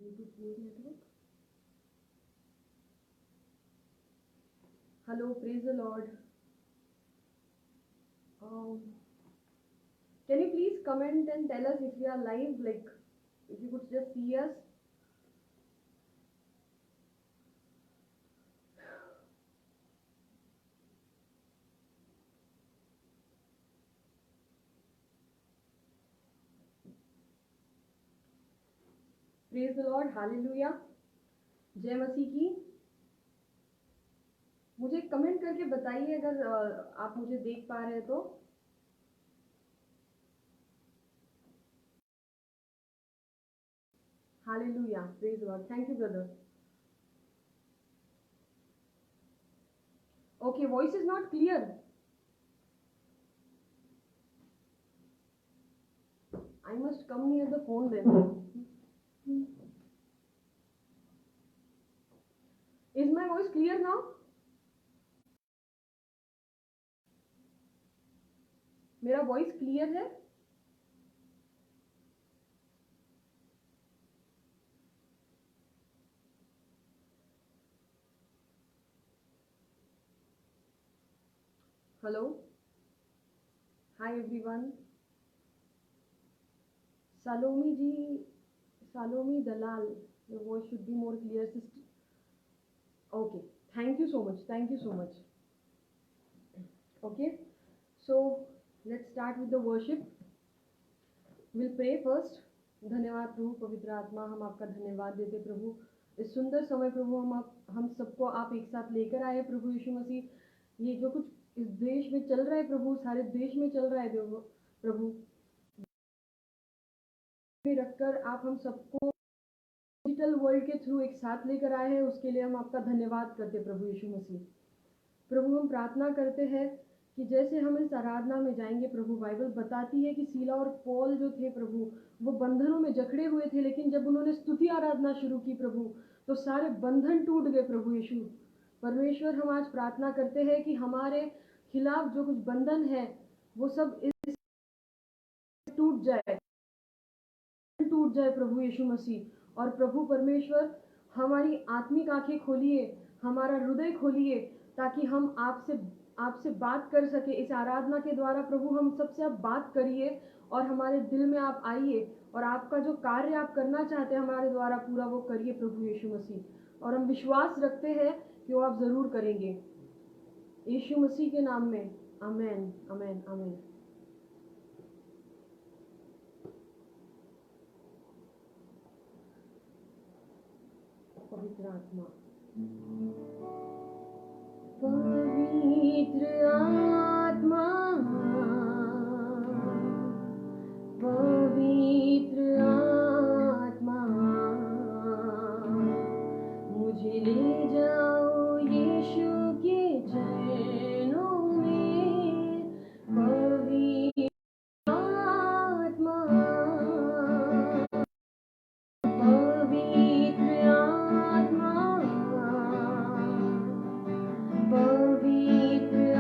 Bluetooth network. Hello, praise the Lord. Um, can you please comment and tell us if we are live? Like, if you could just see us. Praise the Lord. Hallelujah. जय मसीह की. मुझे comment करके बताइए अगर आप मुझे देख पा रहे हैं तो. Hallelujah. Praise the Lord. Thank you, brother. Okay, voice is not clear. I must come near the phone then. Is my voice clear now? मेरा वॉइस क्लियर है? Hello. Hi everyone. Salomi ji, Salomi Dalal, your voice should be more clear, sister. Okay, thank you so much. Thank you so much. Okay, so let's start with the worship. We'll pray first. धन्यवाद प्रभु पवित्र आत्मा, हम आपका धन्यवाद देते प्रभु. इस सुंदर समय प्रभु हम सबको आप एक साथ लेकर आए प्रभु यीशु मसीह. ये जो कुछ इस देश में चल रहा है प्रभु, सारे देश में चल रहा है प्रभु, रखकर आप हम सबको डिजिटल वर्ल्ड के थ्रू एक साथ लेकर आए हैं. उसके लिए हम आपका धन्यवाद करते प्रभु यीशु मसीह. प्रभु हम प्रार्थना करते हैं कि जैसे हम इस आराधना में जाएंगे प्रभु, बाइबल बताती है कि सीला और पौल जो थे प्रभु, वो बंधनों में जकड़े हुए थे, लेकिन जब उन्होंने स्तुति आराधना शुरू की प्रभु, तो सारे बंधन टूट गए प्रभु यीशु. परमेश्वर हम आज प्रार्थना करते हैं कि हमारे खिलाफ जो कुछ बंधन है वो सब इस टूट जाए प्रभु यीशु मसीह. और प्रभु परमेश्वर हमारी आत्मिक आंखें खोलिए, हमारा हृदय खोलिए, ताकि हम आपसे बात कर सके इस आराधना के द्वारा. प्रभु हम सबसे आप बात करिए और हमारे दिल में आप आइए और आपका जो कार्य आप करना चाहते हैं हमारे द्वारा पूरा वो करिए प्रभु यीशु मसीह. और हम विश्वास रखते हैं कि वो आप ज़रूर करेंगे यीशु मसीह के नाम में. आमेन आमेन आमेन. पवित्र आत्मा, पवित्र आत्मा, पवित्र आत्मा, मुझे ले जाओ यीशु के चरणों में. पवित्र आत्मा, पवित्र आत्मा, पवित्र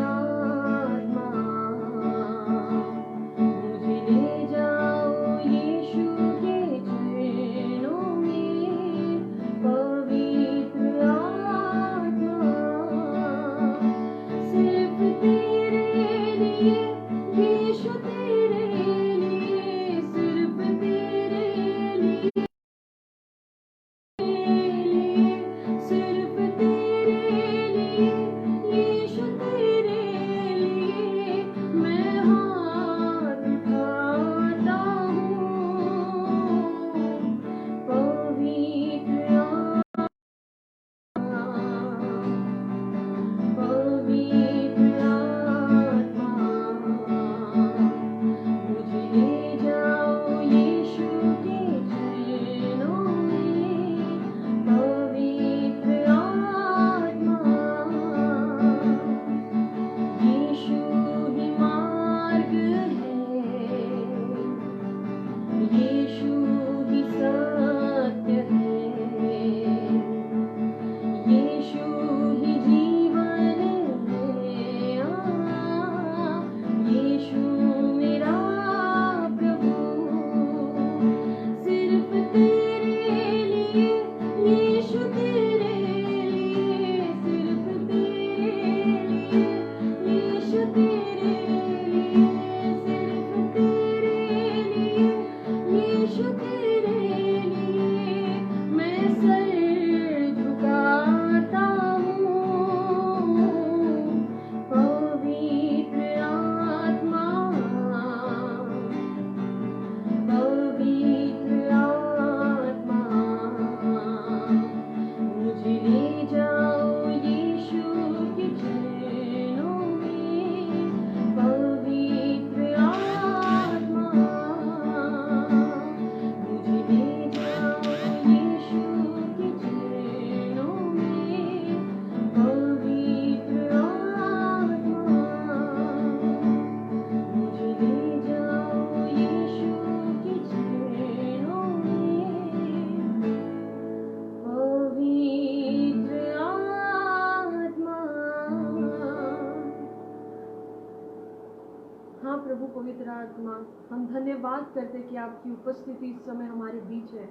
धन्यवाद करते कि आपकी उपस्थिति इस समय हमारे बीच है।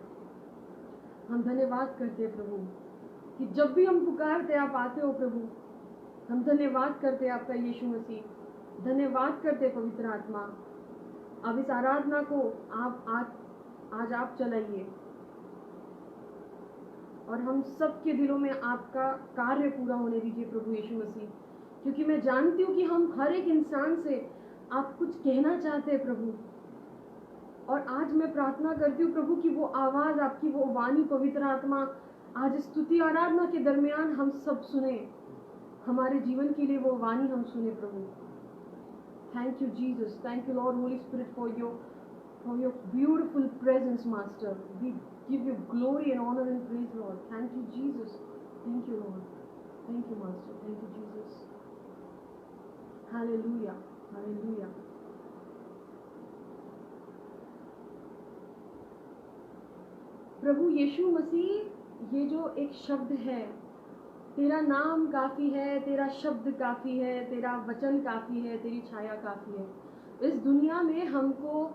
हम धन्यवाद करते हैं प्रभु कि जब भी हम पुकारते आप आते हो प्रभु। हम धन्यवाद करते हैं आपका यीशु मसीह, धन्यवाद करते हैं पवित्र आत्मा। अब इस आराधना को आप आज आप चलाइए और हम सबके दिलों में आपका कार्य पूरा होने दीजिए प्रभु यीशु मसीह, क्योंकि मैं जानती हूँ कि हम हर एक इंसान से आप कुछ कहना चाहते हैं प्रभु। और आज मैं प्रार्थना करती हूँ प्रभु कि वो आवाज़ आपकी, वो वाणी पवित्र आत्मा आज स्तुति आराधना के दरमियान हम सब सुने, हमारे जीवन के लिए वो वाणी हम सुने प्रभु। Thank you Jesus, thank you Lord Holy Spirit for your beautiful presence Master. We give you glory and honour and praise Lord. Thank you Jesus, thank you Lord, thank you master, thank you Jesus. Hallelujah, hallelujah. प्रभु यीशु मसीह, ये जो एक शब्द है, तेरा नाम काफ़ी है, तेरा शब्द काफ़ी है, तेरा वचन काफ़ी है, तेरी छाया काफ़ी है। इस दुनिया में हमको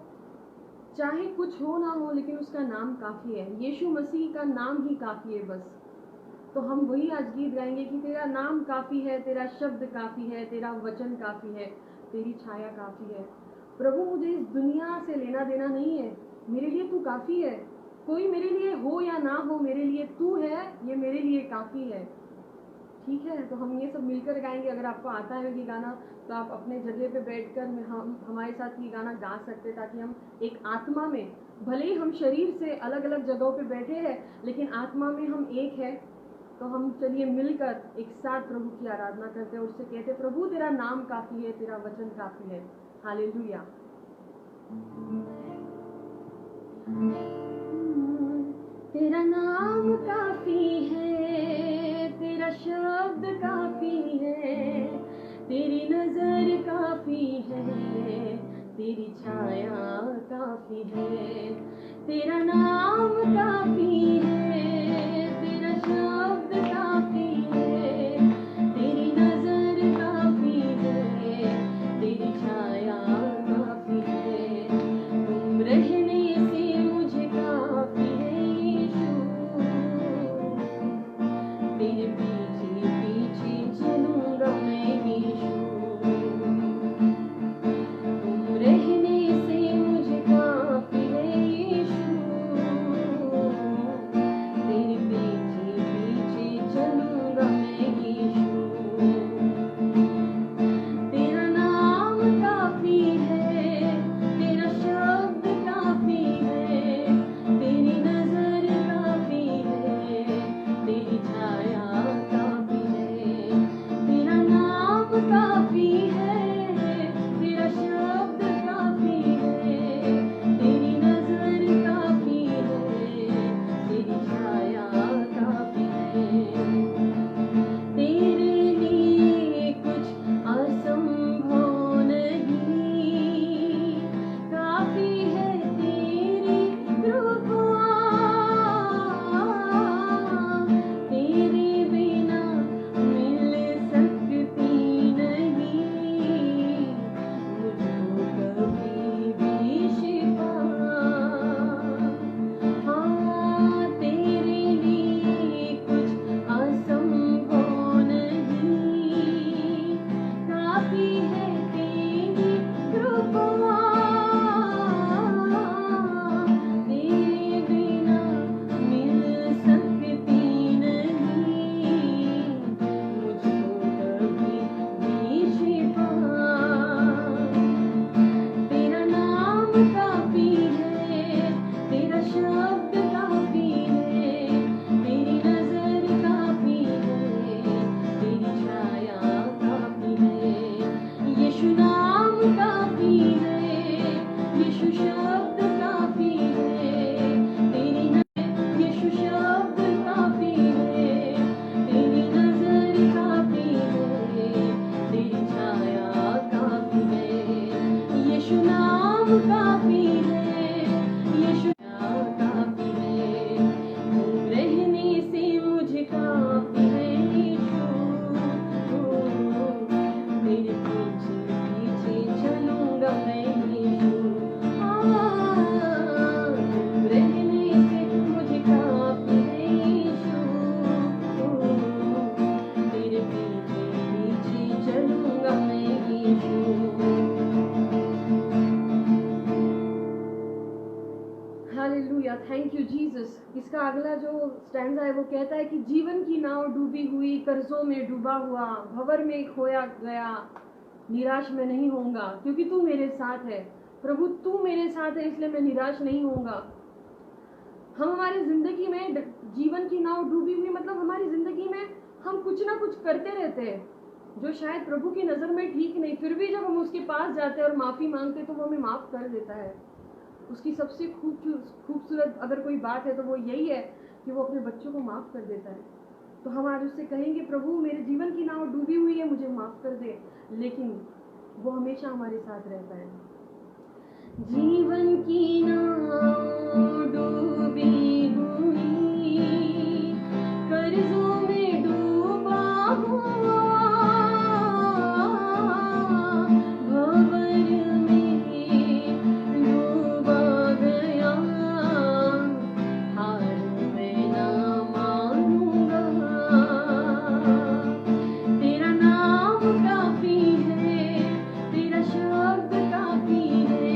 चाहे कुछ हो ना हो, लेकिन उसका नाम काफ़ी है। यीशु मसीह का नाम ही काफ़ी है बस। तो हम वही आज गीत गाएंगे कि तेरा नाम काफ़ी है, तेरा शब्द काफ़ी है, तेरा वचन काफ़ी है, तेरी छाया काफ़ी है। प्रभु, मुझे इस दुनिया से लेना देना नहीं है, मेरे लिए तू काफ़ी है। कोई मेरे लिए हो या ना हो, मेरे लिए तू है, ये मेरे लिए काफ़ी है। ठीक है, तो हम ये सब मिलकर गाएंगे। अगर आपको आता है ये गाना तो आप अपने जगह पे बैठकर हम हमारे साथ ये गाना गा सकते हैं, ताकि हम एक आत्मा में, भले ही हम शरीर से अलग अलग जगहों पे बैठे हैं, लेकिन आत्मा में हम एक है। तो हम चलिए मिलकर एक साथ प्रभु की आराधना करते हैं और उससे कहते हैं, प्रभु तेरा नाम काफ़ी है, तेरा वचन काफ़ी है। हालेलुया। तेरा नाम काफ़ी है, तेरा शब्द काफ़ी है, तेरी नज़र काफ़ी है, तेरी छाया काफ़ी है। तेरा नाम काफ़ी है, तेरा शब्द काफ़ी है, तेरी नज़र काफ़ी है, तेरी छाया काफ़ी है। तुम रहने से मुझे काफ़ी है यीशु, तेरे पीछे पीछे चलूँगा मैं यीशु। तुम रहने से मुझे काफ़ी है यीशु, जीसस, इसका अगला जो स्टैंजा है वो कहता है कि जीवन की नाव डूबी हुई, कर्जों में डूबा हुआ, भंवर में खोया गया, निराश मैं नहीं होऊंगा क्योंकि तू मेरे साथ है। प्रभु तू मेरे साथ है इसलिए मैं निराश नहीं होऊंगा। हम हमारी जिंदगी में जीवन की नाव डूबी हुई मतलब हमारी जिंदगी में हम कुछ ना कुछ करते रहते हैं जो शायद प्रभु की नज़र में ठीक नहीं, फिर भी जब हम उसके पास जाते हैं और माफ़ी मांगते हैं तो वो हमें माफ़ कर देता है। उसकी सबसे खूबसूरत अगर कोई बात है तो वो यही है कि वो अपने बच्चों को माफ़ कर देता है। तो हम आज उससे कहेंगे प्रभु मेरे जीवन की नाव डूबी हुई है, मुझे माफ़ कर दे, लेकिन वो हमेशा हमारे साथ रहता है। जीवन की नाव डूबी हुई, कर्जों में डूबा हुआ, भंवर में डूबा गया, हार मैं ना मानूंगा। तेरा नाम काफी है, तेरा शब्द काफी है,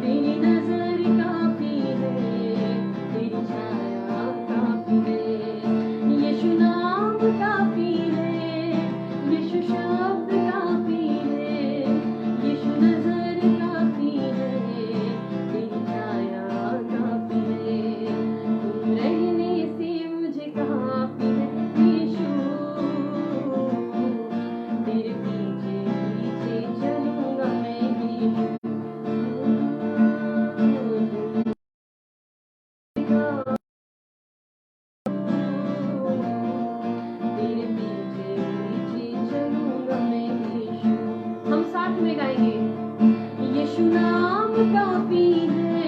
तेरी नजर काफी है, तेरी छाया काफी है। यीशु नाम काफी है, यीशु शब्द काफी है, यीशु नजर काफी है, तेरी छाया काफी है। तुम रहने से मुझे काफी है यीशु, तेरे पीछे पीछे चलूंगा मैं यीशु। तेरे पीछे पीछे चलूंगा मैं यीशु। हम साथ में गाएंगे। यीशु नाम काफी है,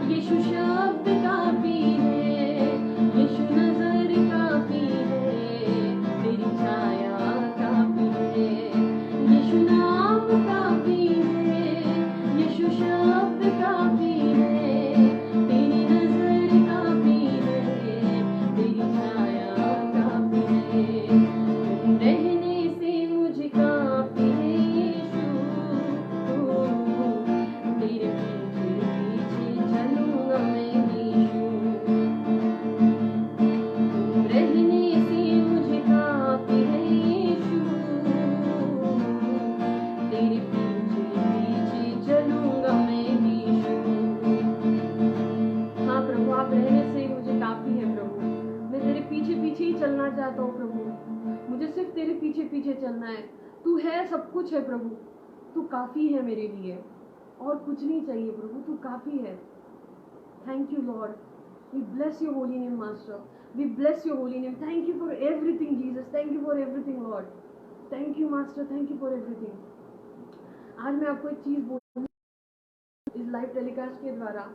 यीशु शब्द काफी है, यीशु नजर काफी है, तेरी छाया काफी है। यीशु नाम काफी है, यीशु शब्द काफी है, तेरी नजर काफी है, तेरी छाया काफी है। तुम रहने से मुझे काफी है यीशु, तेरे पीछे पीछे चलूंगा मैं यीशु। तुम रहने से मुझे काफी है यीशु, तेरे पीछे पीछे चलूंगा मैं यीशु। हाँ प्रभु, आप रहने से मुझे काफी है प्रभु। मैं तेरे पीछे पीछे ही चलना चाहता हूँ प्रभु, मुझे सिर्फ तेरे पीछे पीछे चलना है। तू है, सब कुछ है प्रभु, तू काफी है मेरे लिए, और कुछ नहीं चाहिए प्रभु, तू काफी है। Thank you Lord, we bless your holy name master, we bless your holy name. Thank you for everything Jesus, thank you for everything Lord, thank you master, thank you for everything. आज मैं आपको एक चीज़ बोलूँ इस live telecast के द्वारा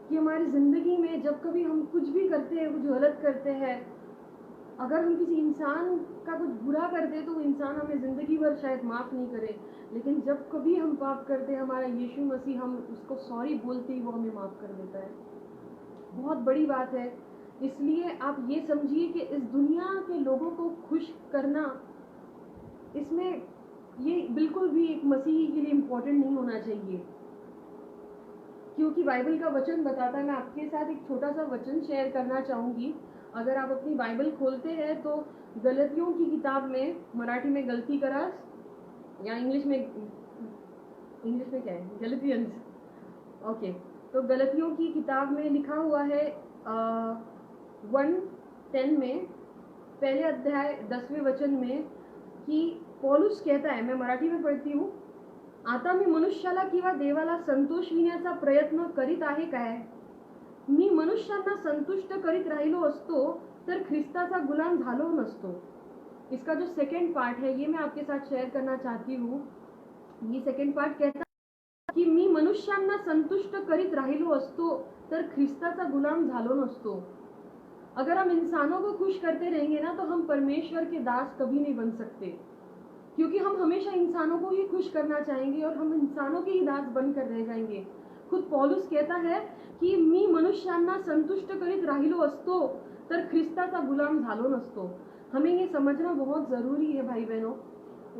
कि हमारी ज़िंदगी में जब कभी हम कुछ भी करते हैं, कुछ गलत करते हैं, अगर हम किसी इंसान का कुछ बुरा करते हैं तो वो इंसान हमें ज़िंदगी भर शायद माफ़ नहीं करे, लेकिन जब कभी हम पाप करते हैं, हमारा यीशु मसीह, हम उसको सॉरी बोलते ही वो हमें माफ़ कर देता है। बहुत बड़ी बात है। इसलिए आप ये समझिए कि इस दुनिया के लोगों को खुश करना, इसमें ये बिल्कुल भी एक मसीही के लिए इम्पोर्टेंट नहीं होना चाहिए, क्योंकि बाइबल का वचन बताता है। मैं आपके साथ एक छोटा सा वचन शेयर करना चाहूँगी। अगर आप अपनी बाइबल खोलते हैं तो गलतियों की किताब में, मराठी में गलती करा या इंग्लिश में क्या है, गलतियंस, ओके। तो गलतियों की किताब में लिखा हुआ है 1:10 में, पहले अध्याय 10वें वचन में, कि पौलुस कहता है, मैं मराठी में पढ़ती हूँ, आता मी मनुष्याला किंवा देवाला संतोषविण्याचा प्रयत्न करीत आहे काय? मी मनुष्यांना संतुष्ट करीत राहिलो असतो तर ख्रिस्ताचा गुलाम झालो नसतो। इसका जो सेकंड पार्ट है ये मैं आपके साथ शेयर करना चाहती हूँ। ये सेकंड पार्ट कहता है कि मी मनुष्यांना संतुष्ट करीत राहिलो असतो तर ख्रिस्ताचा गुलाम झालो नसतो। अगर हम इंसानों को खुश करते रहेंगे ना तो हम परमेश्वर के दास कभी नहीं बन सकते, क्योंकि हम हमेशा इंसानों को ही खुश करना चाहेंगे और हम इंसानों के ही दास बनकर रह जाएंगे। खुद पौलुस कहता है की मी मनुष्यांना संतुष्ट करीत राहिलो असतो तर ख्रिस्ताचा गुलाम झालो नसतो। हमें ये समझना बहुत ज़रूरी है भाई बहनों,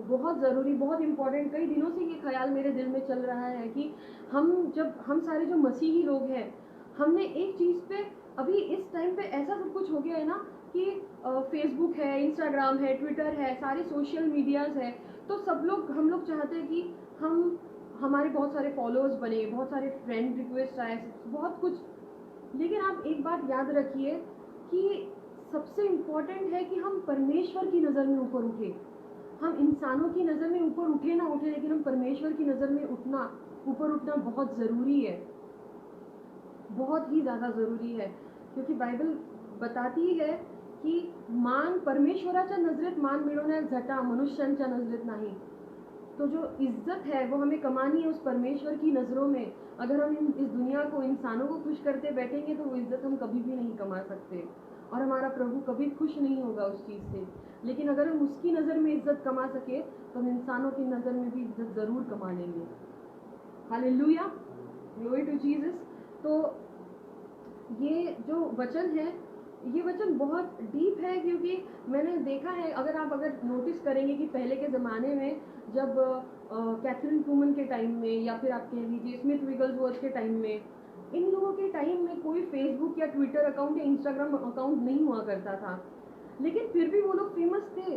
बहुत ज़रूरी, बहुत इम्पोर्टेंट। कई दिनों से ये ख्याल मेरे दिल में चल रहा है कि हम सारे जो मसीही लोग हैं, हमने एक चीज़ पे हो गया है ना कि फेसबुक है, इंस्टाग्राम है, ट्विटर है, सारे सोशल मीडियाज़ है, तो हम लोग चाहते हैं कि हमारे बहुत सारे फॉलोअर्स बने, बहुत सारे फ्रेंड रिक्वेस्ट आए, बहुत कुछ। लेकिन आप एक बात याद रखिए कि सबसे इम्पोर्टेंट है कि हम परमेश्वर की नज़र में ऊपर उठे। हम इंसानों की नज़र में ऊपर उठे ना उठे, लेकिन हम परमेश्वर की नज़र में ऊपर उठना बहुत ज़रूरी है, बहुत ही ज़्यादा ज़रूरी है। क्योंकि बाइबल बताती है की मान परमेश्वराच्या नजरेत मान मिळवण्याचा मनुष्यांच्या नजरेत नाही। तो जो इज्जत है वो हमें कमानी है उस परमेश्वर की नज़रों में। अगर हम इस दुनिया को, इंसानों को खुश करते बैठेंगे तो वो इज्जत हम कभी भी नहीं कमा सकते, और हमारा प्रभु कभी खुश नहीं होगा उस चीज़ से। लेकिन अगर हम उसकी नज़र में इज्जत कमा सके तो हम इंसानों की नज़र में भी इज्जत ज़रूर कमा लेंगे। Hallelujah, glory to Jesus. तो ये जो वचन है, ये वचन बहुत डीप है, क्योंकि मैंने देखा है, अगर नोटिस करेंगे कि पहले के ज़माने में जब कैथरीन कुमन के टाइम में, या फिर आप कह लीजिए स्मिथ विगलसवर्थ के टाइम में, इन लोगों के टाइम में कोई फेसबुक या ट्विटर अकाउंट या इंस्टाग्राम अकाउंट नहीं हुआ करता था, लेकिन फिर भी वो लोग फेमस थे,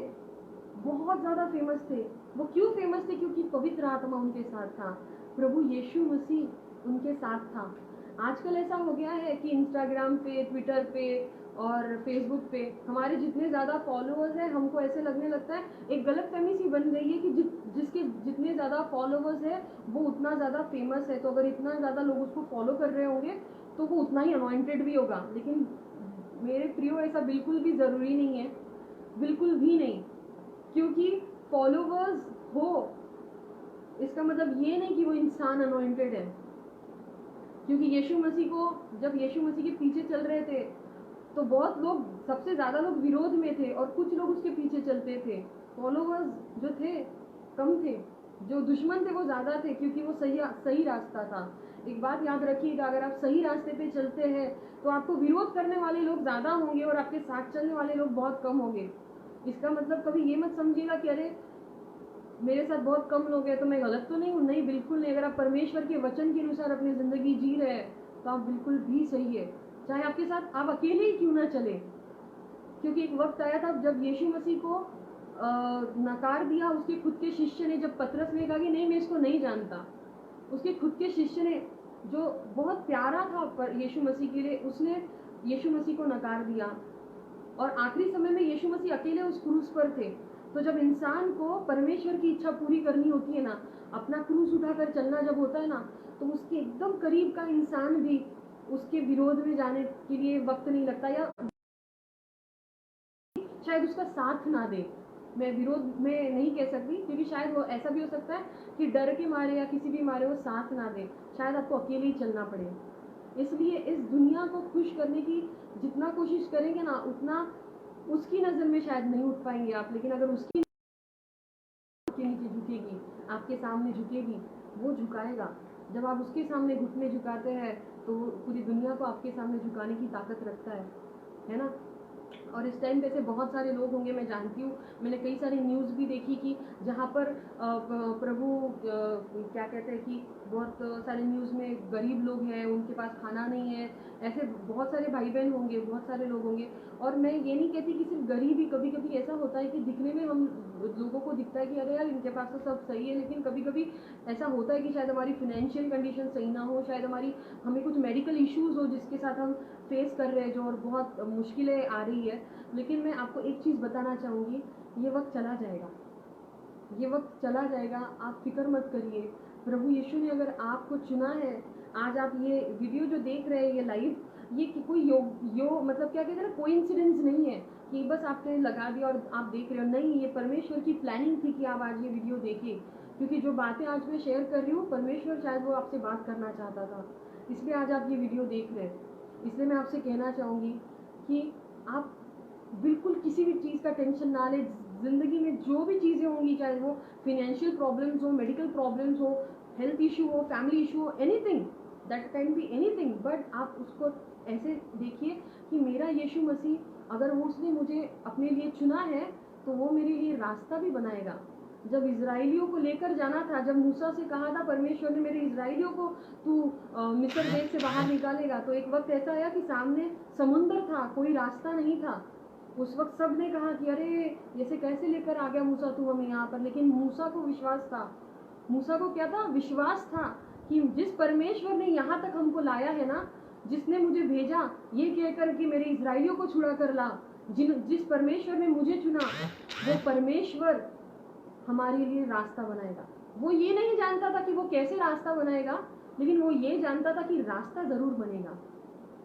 बहुत ज़्यादा फेमस थे। वो क्यों फेमस थे? क्योंकि पवित्र आत्मा उनके साथ था, प्रभु यीशु मसीह उनके साथ था। आजकल ऐसा हो गया है कि इंस्टाग्राम पे, ट्विटर पे और फेसबुक पे हमारे जितने ज़्यादा फॉलोअर्स हैं, हमको ऐसे लगने लगता है, एक गलत फहमी सी बन गई है कि जिसके जितने ज़्यादा फॉलोअर्स हैं वो उतना ज़्यादा फेमस है। तो अगर इतना ज़्यादा लोग उसको फॉलो कर रहे होंगे तो वो उतना ही अनॉइंटेड भी होगा। लेकिन मेरे प्रियो, ऐसा बिल्कुल भी ज़रूरी नहीं है, बिल्कुल भी नहीं। क्योंकि फॉलोवर्स हो इसका मतलब ये नहीं कि वो इंसान अनॉइंटेड है। क्योंकि जब यीशु मसीह के पीछे चल रहे थे तो बहुत लोग, सबसे ज़्यादा लोग विरोध में थे और कुछ लोग उसके पीछे चलते थे। फॉलोवर्स जो थे कम थे, जो दुश्मन थे वो ज़्यादा थे, क्योंकि वो सही रास्ता था। एक बात याद रखिएगा, अगर आप सही रास्ते पे चलते हैं तो आपको विरोध करने वाले लोग ज़्यादा होंगे और आपके साथ चलने वाले लोग बहुत कम होंगे। इसका मतलब कभी ये मत समझिएगा कि अरे मेरे साथ बहुत कम लोग हैं तो मैं गलत तो नहीं हूँ। नहीं, बिल्कुल नहीं। अगर आप परमेश्वर के वचन के अनुसार अपनी ज़िंदगी जी रहे हैं तो आप बिल्कुल भी सही है, चाहे आपके साथ आप अकेले ही क्यों ना चले। क्योंकि एक वक्त आया था जब यीशु मसीह को नकार दिया उसके खुद के शिष्य ने, जब पतरस ने कहा कि नहीं, मैं इसको नहीं जानता, उसके खुद के शिष्य ने, जो बहुत प्यारा था पर यीशु मसीह के लिए, उसने यीशु मसीह को नकार दिया। और आखिरी समय में यीशु मसीह अकेले उस क्रूस पर थे। तो जब इंसान को परमेश्वर की इच्छा पूरी करनी होती है ना, अपना क्रूस उठाकर चलना जब होता है ना, तो उसके एकदम करीब का इंसान भी उसके विरोध में जाने के लिए वक्त नहीं लगता, या शायद उसका साथ ना दे। मैं विरोध में नहीं कह सकती, क्योंकि शायद वो ऐसा भी हो सकता है कि डर के मारे या किसी भी मारे वो साथ ना दे, शायद आपको अकेले ही चलना पड़े। इसलिए इस दुनिया को खुश करने की जितना कोशिश करेंगे ना, उतना उसकी नज़र में शायद नहीं उठ पाएंगे आप। लेकिन अगर उसकी के नीचे झुकेगी, आपके सामने झुकेगी, वो झुकाएगा। जब आप उसके सामने घुटने झुकाते हैं तो वो पूरी दुनिया को आपके सामने झुकाने की ताकत रखता है ना। और इस टाइम पे ऐसे बहुत सारे लोग होंगे, मैं जानती हूँ, मैंने कई सारी न्यूज़ भी देखी कि जहाँ पर प्रभु क्या कहते हैं कि बहुत सारे न्यूज़ में गरीब लोग हैं, उनके पास खाना नहीं है, ऐसे बहुत सारे भाई बहन होंगे, बहुत सारे लोग होंगे। और मैं ये नहीं कहती कि सिर्फ गरीब ही, कभी कभी ऐसा होता है कि दिखने में हम लोगों को दिखता है कि अरे यार इनके पास तो सब सही है, लेकिन कभी कभी ऐसा होता है कि शायद हमारी फिनेंशियल कंडीशन सही ना हो, शायद हमें कुछ मेडिकल इश्यूज़ हो जिसके साथ हम फेस कर रहे हैं जो, और बहुत मुश्किलें आ रही है। लेकिन मैं आपको एक चीज़ बताना चाहूँगी, ये वक्त चला जाएगा, ये वक्त चला जाएगा, आप फिक्र मत करिए। प्रभु यीशु ने अगर आपको चुना है, आज आप ये वीडियो जो देख रहे हैं, ये लाइव, ये कोई मतलब क्या कहते हैं ना, कोइंसिडेंस नहीं है कि बस आपने लगा दिया और आप देख रहे हो। नहीं, ये परमेश्वर की प्लानिंग थी कि आप आज ये वीडियो देखिए, क्योंकि जो बातें आज मैं शेयर कर रही हूँ, परमेश्वर शायद वो आपसे बात करना चाहता था, इसलिए आज आप ये वीडियो देख रहे हैं। इसलिए मैं आपसे कहना चाहूँगी कि आप बिल्कुल किसी भी चीज़ का टेंशन ना लें। ज़िंदगी में जो भी चीज़ें होंगी, चाहे वो फिनेंशियल प्रॉब्लम्स हो, मेडिकल प्रॉब्लम्स हो, हेल्थ इशू हो, फैमिली इशू हो, anything, that can be anything, but आप उसको ऐसे देखिए कि मेरा यीशु मसीह, अगर वो उसने मुझे अपने लिए चुना है तो वो मेरे लिए रास्ता भी बनाएगा। जब इजराइलियों को लेकर जाना था, जब मूसा से कहा था परमेश्वर ने मेरे इजराइलियों को तू मिस्र देश से बाहर निकालेगा, तो एक वक्त ऐसा आया कि सामने समुंदर था, कोई रास्ता नहीं था। उस वक्त सब ने कहा कि अरे ऐसे कैसे लेकर आ गया मूसा तू हमें यहाँ पर, लेकिन मूसा को विश्वास था। मूसा को क्या था? विश्वास था कि जिस परमेश्वर ने यहाँ तक हमको लाया है ना, जिसने मुझे भेजा ये कहकर कि मेरे इजराइलियों को छुड़ा कर ला, जिस परमेश्वर ने मुझे चुना, वो परमेश्वर हमारे लिए रास्ता बनाएगा। वो ये नहीं जानता था कि वो कैसे रास्ता बनाएगा, लेकिन वो ये जानता था कि रास्ता जरूर बनेगा।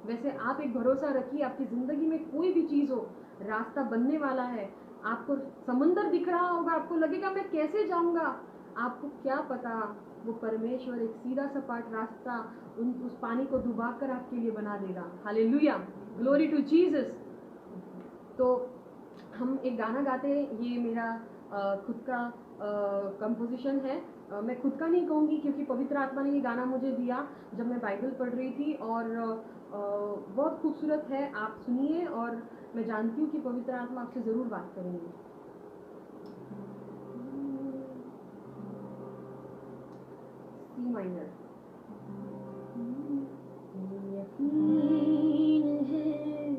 वैसे आप एक भरोसा रखिए, आपकी जिंदगी में कोई भी चीज हो, रास्ता बनने वाला है। आपको समंदर दिख रहा होगा, आपको लगेगा मैं कैसे जाऊंगा, आपको क्या पता वो परमेश्वर एक सीधा सपाट रास्ता उस पानी को डुबाकर आपके लिए बना देगा। Hallelujah, glory to Jesus. तो हम एक गाना गाते हैं, ये मेरा खुद का कंपोजिशन है। मैं खुद का नहीं कहूँगी क्योंकि पवित्र आत्मा ने ये गाना मुझे दिया जब मैं बाइबल पढ़ रही थी, और बहुत खूबसूरत है। आप सुनिए, और मैं जानती हूँ कि पवित्र आत्मा आपसे ज़रूर बात करेंगे। C minor. यकीन है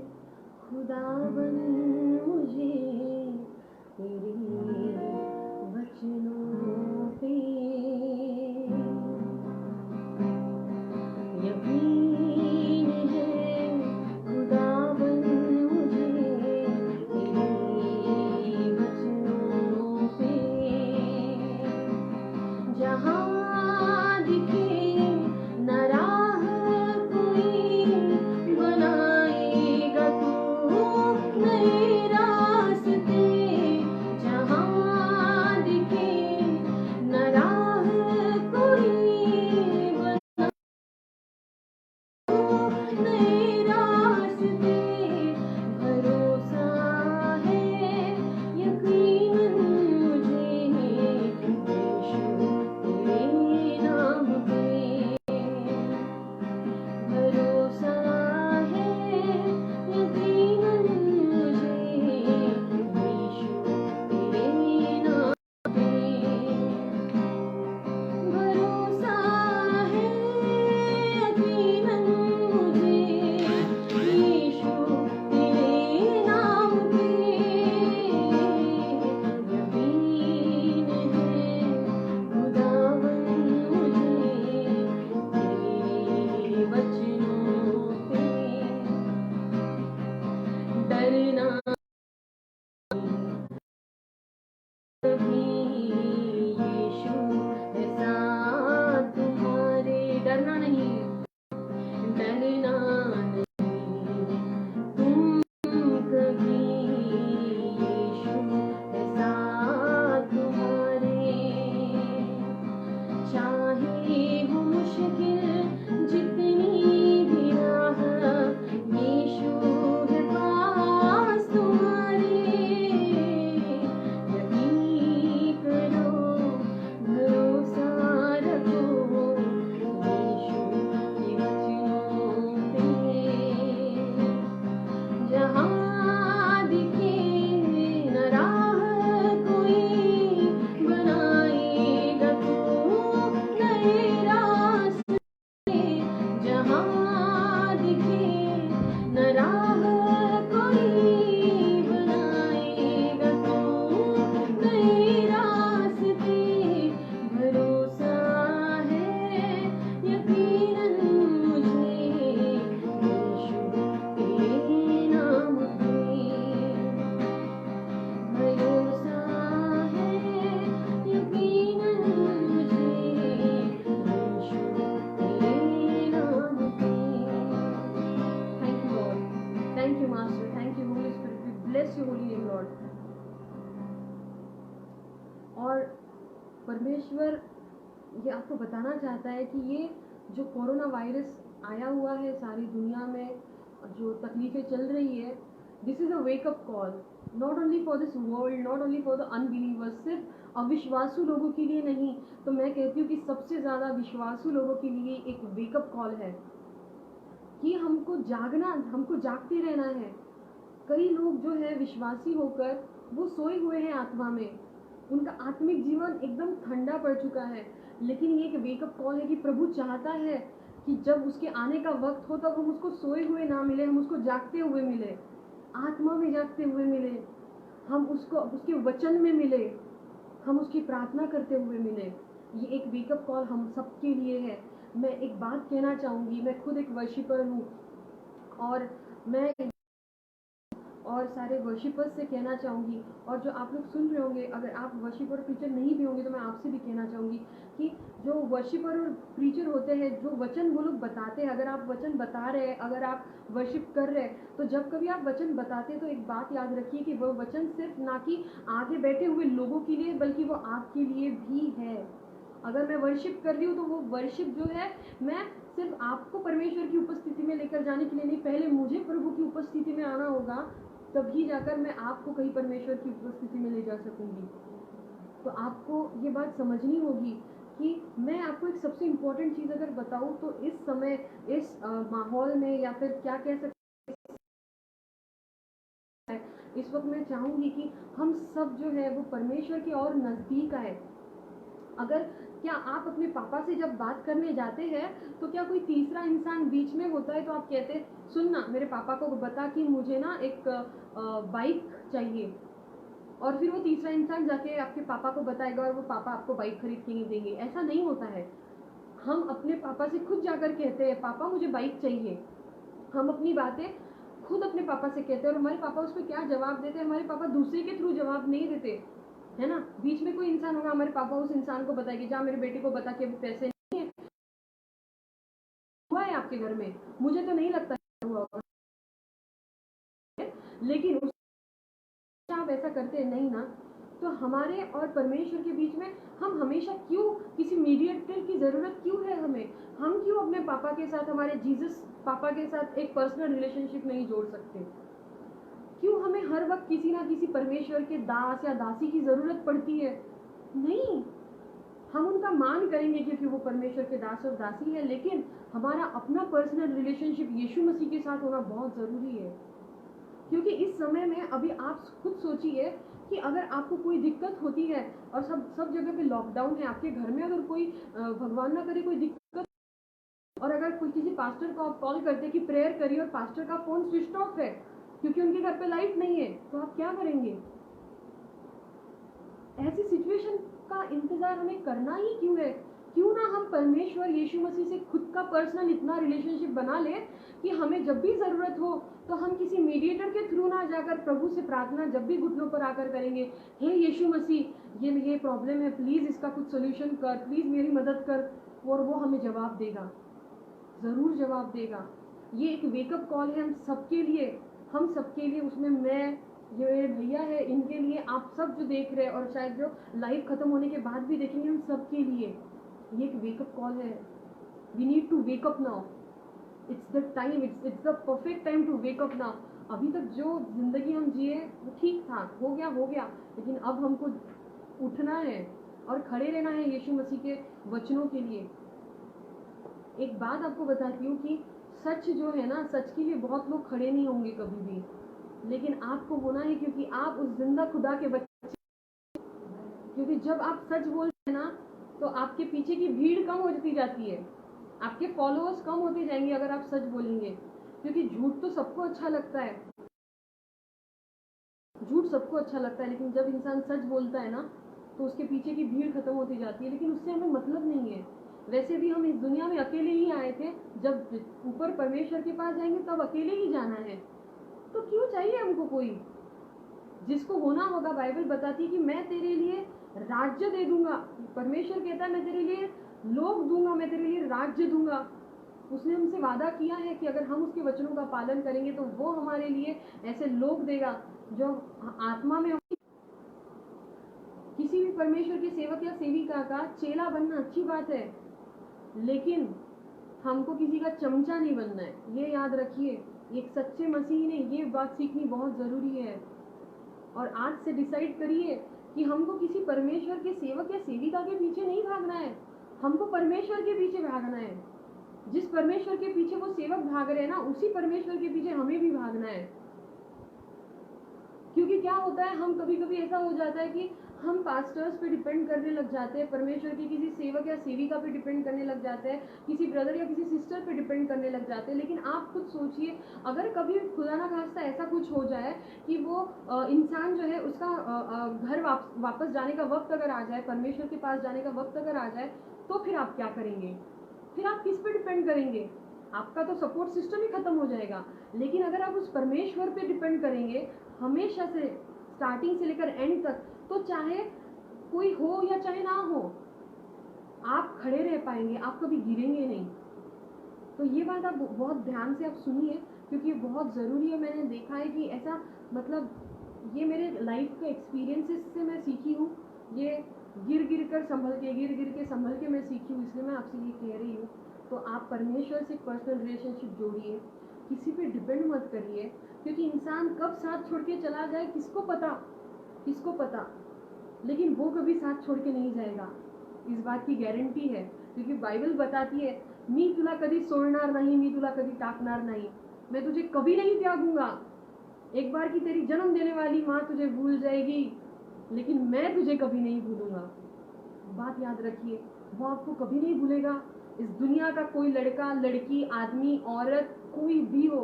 खुदावन मुझे तेरे वचनों पे, यकीन है खुदावन मुझे तेरे वचनों पे, जहाँ दिखे न राह कोई बनाएगा तू नए रास्ते, जहाँ दिखे न राह कोई नए रास्ते, भरोसा है यकीनन मुझे यीशु तेरे नाम पे, भरोसा है यकीनन मुझे यीशु तेरे नाम पे, भरोसा है यकीनन मुझे यीशु तेरे नाम पे, यकीन है खुदावन मुझे तेरे वचनों पे, डरना कभी यीशु ऐसा तुम्हारे, डरना नहीं, डरना नहीं तुम कभी यीशु ऐसा तुम्हारे, चाहे हो मुश्किल जितनी भी राह, यीशु है पास तुम्हारे, यकीन करो भरोसा रखो यीशु के वचनों पे, जहाँ दिखे न राह कोई बनाएगा तू नए रास्ते, जहाँ दिखे न राह कोई बनाएगा तू नए रास्ते, भरोसा है यकीनन मुझे यीशु तेरे नाम पे, भरोसा है यकीनन मुझे यीशु तेरे नाम पे। Thank you Lord, thank you master, thank you holy spirit, we bless you holy name Lord. और परमेश्वर ये आपको बताना चाहता है कि ये जो कोरोना वायरस आया हुआ है सारी दुनिया में, जो तकलीफें चल रही है, this is a wake up call, not only for this world, not only for the unbelievers, सिर्फ अविश्वासु लोगों के लिए नहीं, तो मैं कहती हूँ कि सबसे ज़्यादा विश्वासु लोगों के लिए एक वेकअप कॉल है कि हमको जागना, हमको जागते रहना है। कई लोग जो है विश्वासी होकर वो सोए हुए हैं आत्मा में, उनका आत्मिक जीवन एकदम ठंडा पड़ चुका है। लेकिन ये एक वेकअप कॉल है कि प्रभु चाहता है कि जब उसके आने का वक्त हो तब हम उसको सोए हुए ना मिले, हम उसको जागते हुए मिले, आत्मा में जागते हुए मिले, हम उसको उसके वचन में मिले, हम उसकी प्रार्थना करते हुए मिले। ये एक वेकअप कॉल हम सबके लिए है। मैं एक बात कहना चाहूँगी, मैं खुद एक वर्शिपर हूँ और मैं और सारे वर्शिपर्स से कहना चाहूँगी, और जो आप लोग सुन रहे होंगे, अगर आप वर्शिपर और प्रीचर नहीं भी होंगे तो मैं आपसे भी कहना चाहूँगी कि जो वर्शिपर और प्रीचर होते हैं, जो वचन वो लोग बताते हैं, अगर आप वचन बता रहे हैं, अगर आप वर्शिप कर रहे हैं, तो जब कभी आप वचन बताते हैं तो एक बात याद रखिए कि वो वचन सिर्फ ना कि आगे बैठे हुए लोगों के लिए, बल्कि वो आपके लिए भी है। अगर मैं वर्शिप कर रही हूँ तो वो वर्शिप जो है, मैं सिर्फ आपको परमेश्वर की उपस्थिति में लेकर जाने के लिए नहीं, पहले मुझे प्रभु की उपस्थिति में आना होगा, तभी जाकर मैं आपको कहीं परमेश्वर की उपस्थिति में ले जा सकूंगी। तो आपको ये बात समझनी होगी कि मैं आपको एक सबसे इम्पोर्टेंट चीज़ अगर बताऊँ तो इस समय, इस माहौल में, या फिर क्या कह सकते हैं, इस वक्त मैं चाहूँगी कि हम सब जो है वो परमेश्वर के और नज़दीक आए। अगर क्या आप अपने पापा से जब बात करने जाते हैं तो क्या कोई तीसरा इंसान बीच में होता है तो आप कहते हैं, सुन ना, मेरे पापा को बता कि मुझे ना एक बाइक चाहिए, और फिर वो तीसरा इंसान जाके आपके पापा को बताएगा और वो पापा आपको बाइक खरीद के नहीं देंगे? ऐसा नहीं होता है। हम अपने पापा से खुद जाकर कहते हैं, पापा मुझे बाइक चाहिए। हम अपनी बातें खुद अपने पापा से कहते हैं, और हमारे पापा उस पर क्या जवाब देते हैं? हमारे पापा दूसरे के थ्रू जवाब नहीं देते, है ना। बीच में कोई इंसान होगा, हमारे पापा उस इंसान को बताएंगे, जा मेरे बेटे को बता के अभी पैसे नहीं है, हुआ है आपके घर में, मुझे तो नहीं लगता हुआ होगा, लेकिन उस आप ऐसा करते नहीं ना। तो हमारे और परमेश्वर के बीच में हम हमेशा क्यों किसी मीडिएटर की जरूरत क्यों है? हमें, हम क्यों अपने पापा के साथ, हमारे जीसस पापा के साथ एक पर्सनल रिलेशनशिप नहीं जोड़ सकते? क्यों हमें हर वक्त किसी ना किसी परमेश्वर के दास या दासी की जरूरत पड़ती है? नहीं, हम उनका मान करेंगे क्योंकि वो परमेश्वर के दास और दासी है, लेकिन हमारा अपना पर्सनल रिलेशनशिप यीशु मसीह के साथ होना बहुत ज़रूरी है। क्योंकि इस समय में अभी आप खुद सोचिए कि अगर आपको कोई दिक्कत होती है और सब जगह पे लॉकडाउन है, आपके घर में अगर कोई भगवान ना करे कोई दिक्कत, और अगर कोई किसी पास्टर को आप कॉल करते कि प्रेयर करिए और पास्टर का फ़ोन स्विच ऑफ है क्योंकि उनके घर पे लाइट नहीं है, तो आप क्या करेंगे? ऐसी सिचुएशन का इंतजार हमें करना ही क्यों है? क्यों ना हम परमेश्वर यीशु मसीह से खुद का पर्सनल इतना रिलेशनशिप बना ले कि हमें जब भी ज़रूरत हो तो हम किसी मीडिएटर के थ्रू ना जाकर प्रभु से प्रार्थना जब भी घुटनों पर आकर करेंगे, हे यीशु मसीह, ये प्रॉब्लम है, प्लीज़ इसका कुछ सोल्यूशन कर, प्लीज़ मेरी मदद कर, और वो हमें जवाब देगा, ज़रूर जवाब देगा। ये एक वेकअप कॉल है हम सबके लिए, हम सबके लिए। उसमें मैं, ये भैया है, इनके लिए, आप सब जो देख रहे हैं और शायद जो लाइव खत्म होने के बाद भी देखेंगे, हम सबके लिए ये एक वेकअप कॉल है। We need to wake up now, it's the time, it's the perfect time to wake up now. अभी तक जो जिंदगी हम जिए वो ठीक ठाक हो गया, लेकिन अब हमको उठना है और खड़े रहना है यीशु मसीह के वचनों के लिए। एक बात आपको बताती हूँ कि सच जो है ना, सच के लिए बहुत लोग खड़े नहीं होंगे कभी भी, लेकिन आपको होना है, क्योंकि आप उस जिंदा खुदा के बच्चे। क्योंकि जब आप सच बोलते हैं ना तो आपके पीछे की भीड़ कम होती जाती है, आपके फॉलोअर्स कम होते जाएंगे अगर आप सच बोलेंगे। क्योंकि झूठ तो सबको अच्छा लगता है, झूठ सबको अच्छा लगता है, लेकिन जब इंसान सच बोलता है ना तो उसके पीछे की भीड़ खत्म होती जाती है। लेकिन उससे हमें मतलब नहीं है। वैसे भी हम इस दुनिया में अकेले ही आए थे, जब ऊपर परमेश्वर के पास जाएंगे तब अकेले ही जाना है, तो क्यों चाहिए हमको कोई? जिसको होना होगा, बाइबल बताती है कि मैं तेरे लिए राज्य दे दूंगा। परमेश्वर कहता है मैं तेरे लिए लोग दूंगा, मैं तेरे लिए राज्य दूंगा। उसने हमसे वादा किया है कि अगर हम उसके वचनों का पालन करेंगे तो वो हमारे लिए ऐसे लोग देगा जो आत्मा में। किसी भी परमेश्वर के सेवक या सेविका का चेला बनना अच्छी बात है, लेकिन हमको किसी का चमचा नहीं बनना है, ये याद रखिए। एक सच्चे मसीह ने ये बात सीखनी बहुत ज़रूरी है। और आज से डिसाइड करिए कि हमको किसी परमेश्वर के सेवक या सेविका के पीछे नहीं भागना है, हमको परमेश्वर के पीछे भागना है। जिस परमेश्वर के पीछे वो सेवक भाग रहे हैं ना, उसी परमेश्वर के पीछे हमें भी भागना है। क्योंकि क्या होता है, हम कभी कभी ऐसा हो जाता है कि हम पास्टर्स पे डिपेंड करने लग जाते हैं, परमेश्वर के किसी सेवक या सेविका पे डिपेंड करने लग जाते हैं, किसी ब्रदर या किसी सिस्टर पे डिपेंड करने लग जाते हैं। लेकिन आप खुद सोचिए, अगर कभी खुदा ना खास्ता ऐसा कुछ हो जाए कि वो इंसान जो है उसका घर वापस जाने का वक्त अगर आ जाए, परमेश्वर के पास जाने का वक्त अगर आ जाए, तो फिर आप क्या करेंगे? फिर आप किस पे डिपेंड करेंगे? आपका तो सपोर्ट सिस्टम ही खत्म हो जाएगा। लेकिन अगर आप उस परमेश्वर पे डिपेंड करेंगे हमेशा से, स्टार्टिंग से लेकर एंड तक, तो चाहे कोई हो या चाहे ना हो, आप खड़े रह पाएंगे, आप कभी गिरेंगे नहीं। तो ये बात आप बहुत ध्यान से आप सुनिए, क्योंकि बहुत ज़रूरी है। मैंने देखा है कि ऐसा, मतलब ये मेरे लाइफ के एक्सपीरियंसेस से मैं सीखी हूँ। ये गिर गिर के संभल के मैं सीखी हूँ, इसलिए मैं आपसे ये कह रही हूँ। तो आप परमेश्वर से पर्सनल रिलेशनशिप जोड़िए, किसी पे डिपेंड मत करिए, क्योंकि इंसान कब साथ छोड़ के चला जाए किसको पता। लेकिन वो कभी साथ छोड़ के नहीं जाएगा, इस बात की गारंटी है, क्योंकि बाइबल बताती है, मी तुला कभी सोडणार नहीं, मी तुला कभी टाकणार नहीं, मैं तुझे कभी नहीं त्यागूंगा। एक बार की तेरी जन्म देने वाली माँ तुझे भूल जाएगी, लेकिन मैं तुझे कभी नहीं भूलूंगा। बात याद रखिए, वो आपको कभी नहीं भूलेगा। इस दुनिया का कोई लड़का, लड़की, आदमी, औरत, कोई भी हो,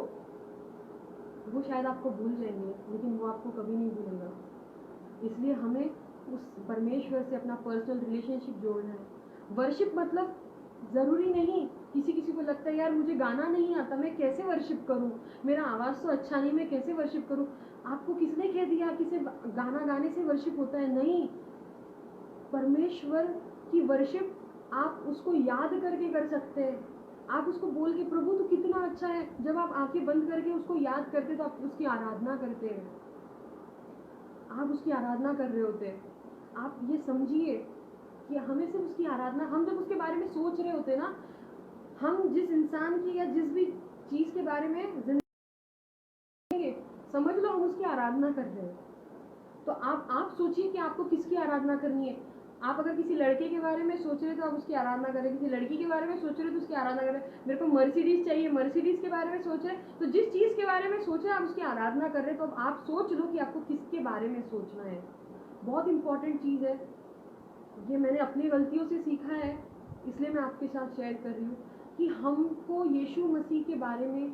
वो शायद आपको भूल जाएंगे, लेकिन वो आपको कभी नहीं भूलेगा। इसलिए हमें उस परमेश्वर से अपना पर्सनल रिलेशनशिप जोड़ना है। वर्शिप मतलब ज़रूरी नहीं, किसी को लगता है यार मुझे गाना नहीं आता, मैं कैसे वर्शिप करूं, मेरा आवाज़ तो अच्छा नहीं, मैं कैसे वर्शिप करूं। आपको किसने कह दिया कि सिर्फ गाना गाने से वर्शिप होता है? नहीं, परमेश्वर की वर्शिप आप उसको याद करके कर सकते हैं। आप उसको बोल के, प्रभु तो कितना अच्छा है, जब आप आंखें बंद करके उसको याद करते तो आप उसकी आराधना करते हैं, आप उसकी आराधना कर रहे होते हैं। आप ये समझिए कि हमें सिर्फ उसकी आराधना, हम जब उसके बारे में सोच रहे होते ना, हम जिस इंसान की या जिस भी चीज़ के बारे में जिंदगी, समझ लो हम उसकी आराधना कर रहे हैं। तो आप सोचिए कि आपको किसकी आराधना करनी है। आप अगर किसी लड़के के बारे में सोच रहे हो तो आप उसकी आराधना करें, किसी लड़की के बारे में सोच रहे हो तो उसकी आराधना करें। मेरे को मर्सिडीज चाहिए, मर्सिडीज के बारे में सोच रहे हैं, तो जिस चीज़ के बारे में सोच रहे हैं आप उसकी आराधना कर रहे हैं। तो अब आप सोच लो कि आपको किसके बारे में सोचना है। बहुत इंपॉर्टेंट चीज़ है, ये मैंने अपनी गलतियों से सीखा है, इसलिए मैं आपके साथ शेयर कर रही हूँ कि हमको यीशु मसीह के बारे में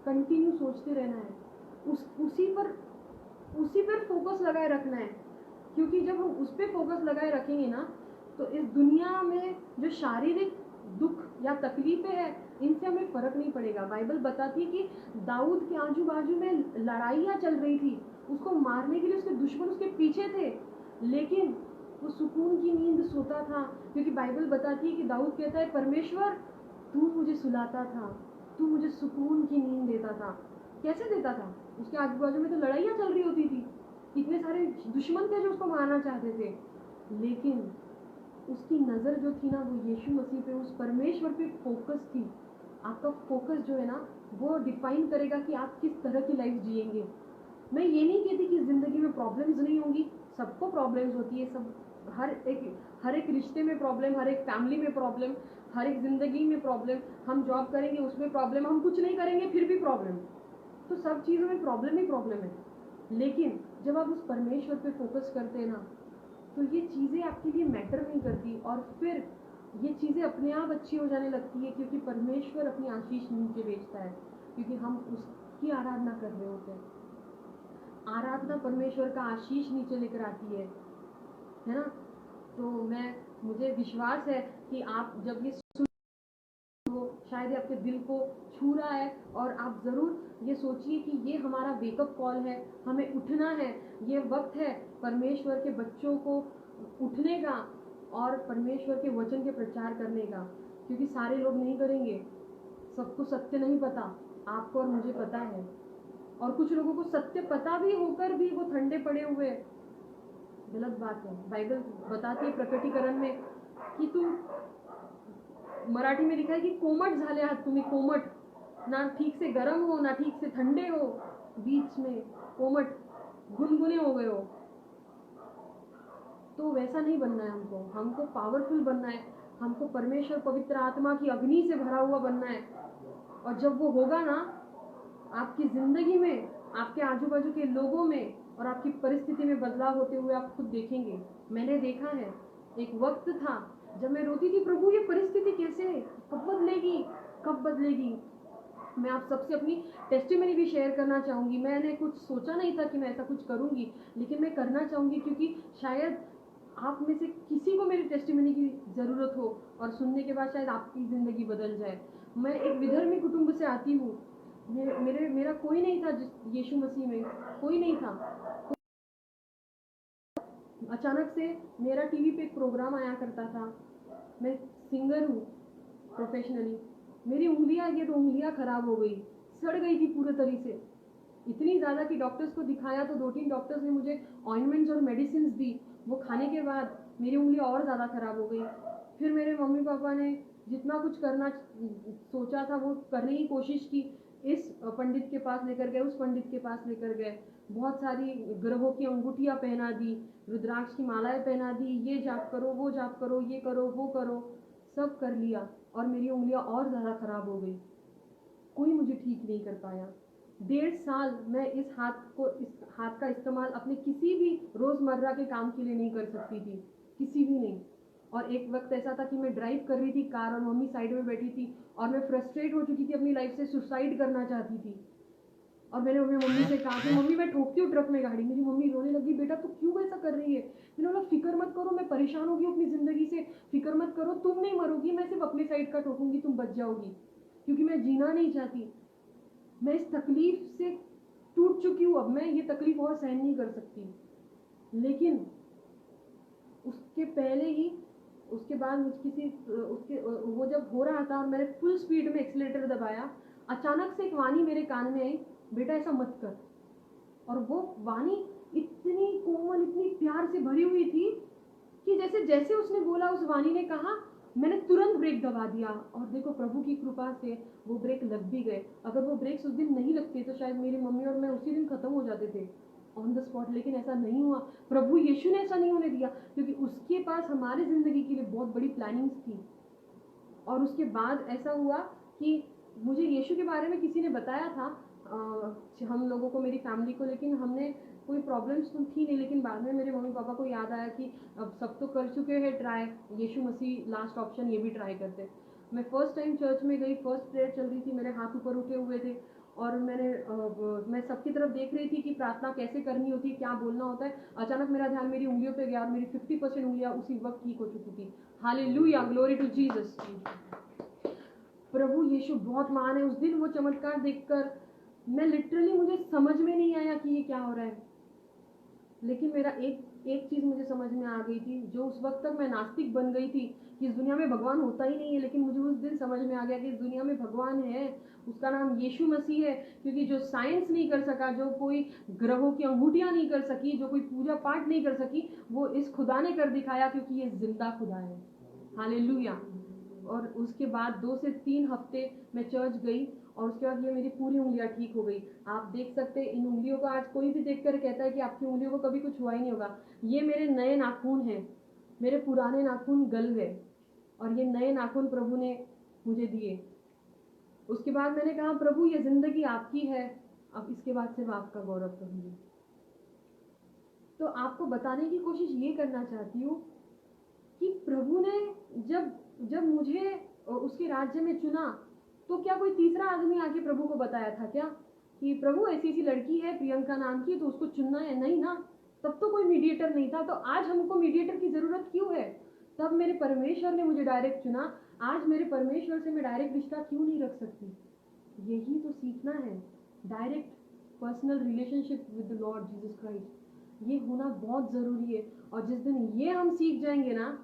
कंटिन्यू सोचते रहना है, उसी पर फोकस लगाए रखना है। क्योंकि जब हम उस पर फोकस लगाए रखेंगे ना, तो इस दुनिया में जो शारीरिक दुख या तकलीफें हैं, इनसे हमें फ़र्क नहीं पड़ेगा। बाइबल बताती है कि दाऊद के आजू बाजू में लड़ाइयाँ चल रही थी, उसको मारने के लिए उसके दुश्मन उसके पीछे थे, लेकिन वो सुकून की नींद सोता था। क्योंकि बाइबल बताती है कि दाऊद कहता है, परमेश्वर तू मुझे सुलाता था, तू मुझे सुकून की नींद देता था। कैसे देता था? उसके आजू बाजू में तो लड़ाइयाँ चल रही होती थी, इतने सारे दुश्मन थे जो उसको मारना चाहते थे, लेकिन उसकी नज़र जो थी ना, वो यीशु मसीह पे, उस परमेश्वर पे फोकस थी। आपका फोकस जो है ना, वो डिफाइन करेगा कि आप किस तरह की लाइफ जिएंगे। मैं ये नहीं कहती कि ज़िंदगी में प्रॉब्लम्स नहीं होंगी, सबको प्रॉब्लम्स होती है, सब हर एक रिश्ते में प्रॉब्लम, हर एक फैमिली में प्रॉब्लम, हर एक ज़िंदगी में प्रॉब्लम। हम जॉब करेंगे उसमें प्रॉब्लम, हम कुछ नहीं करेंगे फिर भी प्रॉब्लम। तो सब चीज़ों में प्रॉब्लम ही प्रॉब्लम है। लेकिन जब आप उस परमेश्वर पे फोकस करते हैं ना, तो ये चीज़ें आपके लिए मैटर नहीं करती, और फिर ये चीज़ें अपने आप अच्छी हो जाने लगती है, क्योंकि परमेश्वर अपनी आशीष नीचे भेजता है, क्योंकि हम उसकी आराधना कर रहे होते हैं। आराधना परमेश्वर का आशीष नीचे लेकर आती है ना। तो मुझे विश्वास है कि आप जब ये सुन, तो शायद ये आपके दिल को छू रहा है, और आप ज़रूर ये सोचिए कि ये हमारा वेकअप कॉल है, हमें उठना है। ये वक्त है परमेश्वर के बच्चों को उठने का और परमेश्वर के वचन के प्रचार करने का, क्योंकि सारे लोग नहीं करेंगे, सबको सत्य नहीं पता, आपको और मुझे पता है, और कुछ लोगों को सत्य पता भी होकर भी वो ठंडे पड़े हुए, गलत बात है। बाइबल बताती है प्रकटीकरण में कि तुम, मराठी में लिखा है कि कोमट झाले आहात तुम्ही, कोमट, ना ठीक से गर्म हो ना ठीक से ठंडे हो, बीच में कोमट, गुनगुने हो गए हो। तो वैसा नहीं बनना है हमको पावरफुल बनना है, हमको परमेश्वर पवित्र आत्मा की अग्नि से भरा हुआ बनना है। और जब वो होगा ना आपकी ज़िंदगी में, आपके आजू बाजू के लोगों में और आपकी परिस्थिति में बदलाव होते हुए आप खुद देखेंगे। मैंने देखा है, एक वक्त था जब मैं रोती थी, प्रभु ये परिस्थिति कैसे है, कब बदलेगी, कब बदलेगी। मैं आप सबसे अपनी टेस्टिमनी भी शेयर करना चाहूँगी। मैंने कुछ सोचा नहीं था कि मैं ऐसा कुछ करूँगी, लेकिन मैं करना चाहूँगी क्योंकि शायद आप में से किसी को मेरी टेस्टिमनी की ज़रूरत हो और सुनने के बाद शायद आपकी ज़िंदगी बदल जाए। मैं एक विधर्मी कुटुंब से आती हूँ। मेरा कोई नहीं था यीशु मसीह में, कोई नहीं था। अचानक से मेरा टीवी पे एक प्रोग्राम आया करता था। मैं सिंगर हूँ प्रोफेशनली। मेरी उंगलियाँ, ये 2 उंगलियाँ ख़राब हो गई, सड़ गई थी पूरे तरह से, इतनी ज़्यादा कि डॉक्टर्स को दिखाया तो 2-3 डॉक्टर्स ने मुझे ऑइंटमेंट्स और मेडिसिन दी। वो खाने के बाद मेरी उंगलियाँ और ज़्यादा ख़राब हो गई। फिर मेरे मम्मी पापा ने जितना कुछ करना सोचा था वो करने की कोशिश की। इस पंडित के पास लेकर गए, उस पंडित के पास लेकर गए, बहुत सारी ग्रहों की अंगूठियाँ पहना दी, रुद्राक्ष की मालाएं पहना दी, ये जाप करो, वो जाप करो, ये करो, वो करो, सब कर लिया और मेरी उंगलियाँ और ज़्यादा ख़राब हो गई। कोई मुझे ठीक नहीं कर पाया। 1.5 साल मैं इस हाथ का इस्तेमाल अपने किसी भी रोज़मर्रा के काम के लिए नहीं कर सकती थी, किसी भी नहीं। और एक वक्त ऐसा था कि मैं ड्राइव कर रही थी कार और मम्मी साइड में बैठी थी और मैं फ्रस्ट्रेट हो चुकी थी अपनी लाइफ से, सुसाइड करना चाहती थी। और मैंने अपनी मम्मी से कहा कि मम्मी मैं ठोकती हूँ ट्रक में गाड़ी। मेरी मम्मी रोने लगी, बेटा तू क्यों ऐसा कर रही है। मैंने बोला फिक्र मत करो, मैं परेशान होगी अपनी ज़िंदगी से, फिक्र मत करो, तुम नहीं मरोगी, मैं सिर्फ अपनी साइड का ठोकूंगी, तुम बच जाओगी, क्योंकि मैं जीना नहीं चाहती। मैं इस तकलीफ से टूट चुकी हूँ, अब मैं ये तकलीफ और सहन नहीं कर सकती। लेकिन उसके पहले ही, उसके बाद मुझ किसी उसके वो जब हो रहा था और मैंने फुल स्पीड में एक्सीलेटर दबाया, अचानक से एक वाणी मेरे कान में आई, बेटा ऐसा मत कर। और वो वाणी इतनी कोमल, इतनी प्यार से भरी हुई थी कि जैसे जैसे उसने बोला, उस वाणी ने कहा, मैंने तुरंत ब्रेक दबा दिया। और देखो प्रभु की कृपा से वो ब्रेक लग भी गए। अगर वो ब्रेक्स उस दिन नहीं लगते तो शायद मेरी मम्मी और मैं उसी दिन ख़त्म हो जाते थे ऑन द स्पॉट। लेकिन ऐसा नहीं हुआ, प्रभु यीशु ने ऐसा नहीं होने दिया, क्योंकि उसके पास हमारी ज़िंदगी के लिए बहुत बड़ी प्लानिंग्स थी। और उसके बाद ऐसा हुआ कि मुझे यीशु के बारे में किसी ने बताया था, हम लोगों को, मेरी फैमिली को, लेकिन हमने कोई प्रॉब्लम्स तो थी नहीं। लेकिन बाद में मेरे मम्मी पापा को याद आया कि अब सब तो कर चुके हैं ट्राई, यीशु मसीह लास्ट ऑप्शन, ये भी ट्राई करते। मैं फर्स्ट टाइम चर्च में गई, फर्स्ट प्रेयर चल रही थी, मेरे हाथ ऊपर उठे हुए थे और मैं सबकी तरफ देख रही थी कि प्रार्थना कैसे करनी होती है, क्या बोलना होता है। अचानक मेरा ध्यान मेरी उंगलियों पे गया और मेरी 50% उंगलियां उसी वक्त ठीक हो चुकी थी। Hallelujah, glory to Jesus. प्रभु यीशु बहुत महान है। उस दिन वो चमत्कार देखकर मैं लिटरली, मुझे समझ में नहीं आया कि ये क्या हो रहा है। लेकिन मेरा एक चीज़ मुझे समझ में आ गई थी, जो उस वक्त तक मैं नास्तिक बन गई थी कि इस दुनिया में भगवान होता ही नहीं है, लेकिन मुझे उस दिन समझ में आ गया कि इस दुनिया में भगवान है, उसका नाम यीशु मसीह है। क्योंकि जो साइंस नहीं कर सका, जो कोई ग्रहों की अंगूठियाँ नहीं कर सकी, जो कोई पूजा पाठ नहीं कर सकी, वो इस खुदा ने कर दिखाया, क्योंकि ये जिंदा खुदा है। हालेलुया। और उसके बाद 2 से 3 हफ्ते मैं चर्च गई और उसके बाद ये मेरी पूरी उंगलियां ठीक हो गई। आप देख सकते हैं इन उंगलियों को, आज कोई भी देखकर कहता है कि आपकी उंगलियों को कभी कुछ हुआ ही नहीं होगा। ये मेरे नए नाखून हैं, मेरे पुराने नाखून गल गए और ये नए नाखून प्रभु ने मुझे दिए। उसके बाद मैंने कहा, प्रभु ये जिंदगी आपकी है, अब इसके बाद सिर्फ आपका गौरव करूंगी। तो आपको बताने की कोशिश ये करना चाहती हूँ कि प्रभु ने जब जब मुझे उसके राज्य में चुना, तो क्या कोई तीसरा आदमी आके प्रभु को बताया था क्या कि प्रभु ऐसी ऐसी लड़की है प्रियंका नाम की, तो उसको चुनना है? नहीं ना, तब तो कोई मीडिएटर नहीं था। तो आज हमको मीडिएटर की ज़रूरत क्यों है? तब मेरे परमेश्वर ने मुझे डायरेक्ट चुना, आज मेरे परमेश्वर से मैं डायरेक्ट रिश्ता क्यों नहीं रख सकती? यही तो सीखना है, direct personal relationship with the Lord Jesus Christ. ये होना बहुत ज़रूरी है। और जिस दिन ये हम सीख जाएंगे ना,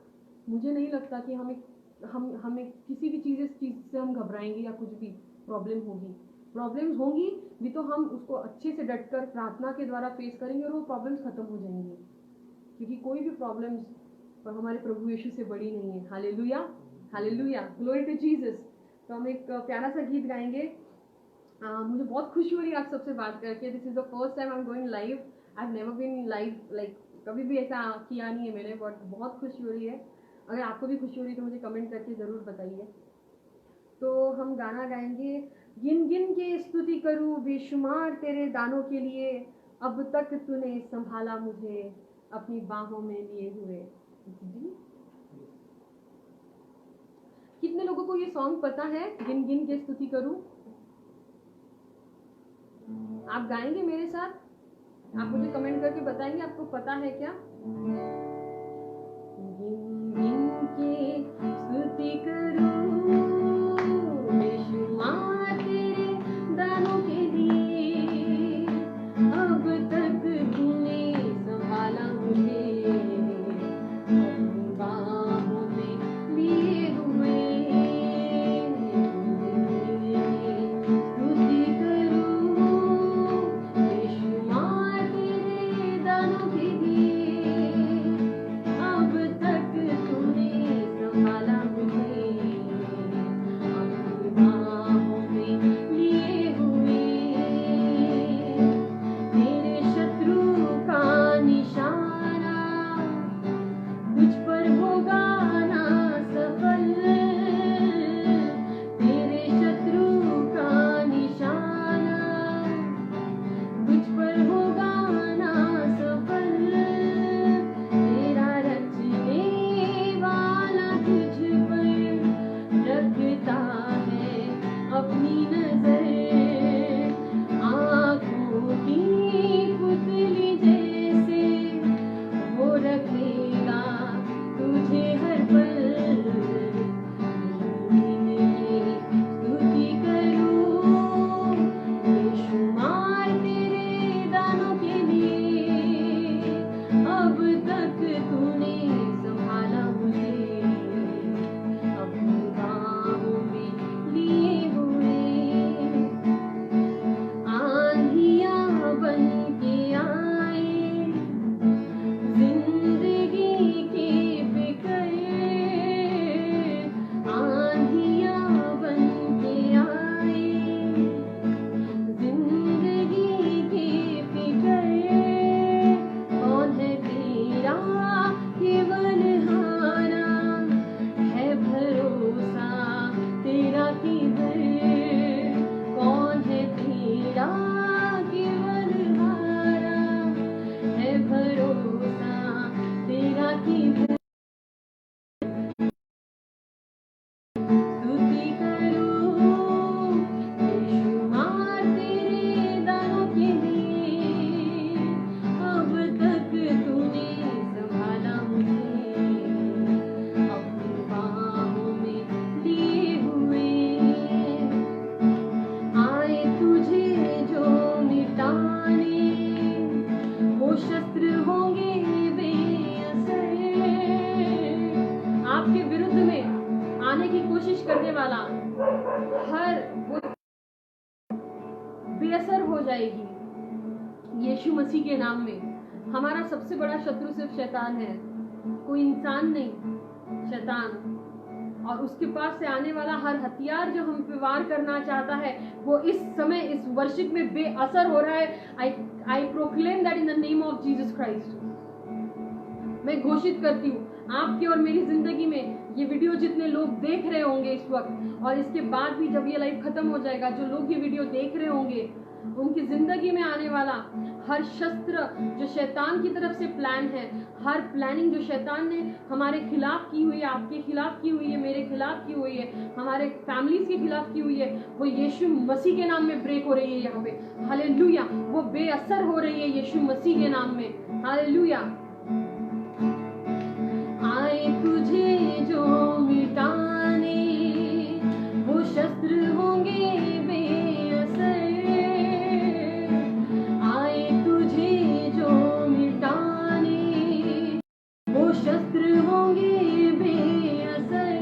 मुझे नहीं लगता कि हमें किसी भी चीज़ से हम घबराएंगे या कुछ भी प्रॉब्लम होगी। प्रॉब्लम्स होंगी भी तो हम उसको अच्छे से डटकर प्रार्थना के द्वारा फेस करेंगे और वो प्रॉब्लम्स खत्म हो जाएंगी, क्योंकि कोई भी प्रॉब्लम्स हमारे प्रभु यीशु से बड़ी नहीं है। Hallelujah, hallelujah, glory to Jesus. तो हम एक प्यारा सा गीत गाएंगे। मुझे बहुत खुशी हो रही है आप सबसे बात करके। This is the first time I am going live. I have never been live, like कभी भी ऐसा किया नहीं है मैंने, बट बहुत खुशी हो रही है। अगर आपको भी खुशी हो रही है तो मुझे कमेंट करके ज़रूर बताइए। तो हम गाना गाएंगे, गिन गिन के स्तुति करूँ बेशुमार तेरे दानों के लिए, अब तक तूने संभाला मुझे अपनी बाहों में लिए हुए। कितने लोगों को ये सॉन्ग पता है? गिन गिन के स्तुति करूं। आप गाएंगे मेरे साथ? आप मुझे कमेंट करके बताएंगे आपको पता है क्या? गिन गिन के स्तुति करूं बेशुमार तेरे दानों के लिए। अब तक तूने संभाला मुझे अपनी बाहों में लिए हुए। स्तुति करूं बेशुमार तेरे दानों के लिए। अब तक तूने संभाला मुझे अपनी बाहों में लिए हुए। मेरे शत्रु का निशाना तुझ पर होगा ना सफल। तेरे शत्रु का निशाना तुझ पर होगा ना सफल। तेरा रचने वाला तुझ पर रखता है अपनी नजर। आंखों की पुतली जैसे वो रखेगा तुझे हर पल। गिन के स्तुति करूं बेशुमार तेरे दानों के लिए। अब तक तूने संभाला मुझे अपनी बाहों में लिए हुए। आंधियां बन के आए जिंदगी के फिकर। आंधियां बन के आए जिंदगी के फिकर। कौन है तेरा केवल हारा है भरोसा तेरा किधर। कौन है तेरा केवल हारा है भरोसा तेरा किधर। स्तुति करूं बेशुमार तेरे दानों के लिए। अब तक तूने संभाला मुझे अपनी बाहों में लिए हुए। आए तुझे जो मिटाने वो शस्त्र होंगे बेअसर। आपके विरुद्ध में आने की कोशिश करने वाला हर वो बेअसर हो जाएगी यीशु मसीह के नाम में। हमारा सबसे बड़ा शत्रु सिर्फ शैतान है, कोई इंसान नहीं, शैतान। और उसके पास से आने वाला हर हथियार जो हम पे वार करना चाहता है वो इस समय इस वर्षिप में बेअसर हो रहा है। I proclaim that in the name of Jesus Christ. मैं घोषित करती हूँ आपकी और मेरी जिंदगी में ये वीडियो जितने लोग देख रहे होंगे इस वक्त और इसके बाद भी जब ये लाइव खत्म हो जाएगा, जो लोग ये वीडियो देख रहे होंगे उनकी जिंदगी में आने वाला हर शस्त्र जो शैतान की तरफ से प्लान है, हर प्लानिंग जो शैतान ने हमारे खिलाफ की हुई है, आपके खिलाफ की हुई है, मेरे खिलाफ की हुई है, हमारे फैमिलीज के खिलाफ की हुई है, वो यीशु मसीह के नाम में ब्रेक हो रही है। यहाँ पे हालेलुया, वो बेअसर हो रही है यीशु मसीह के नाम में। हालेलुया। आए तुझे जो मिटाने वो शस्त्र होंगे बेअसर। आए तुझे जो मिटाने वो शस्त्र होंगे बेअसर।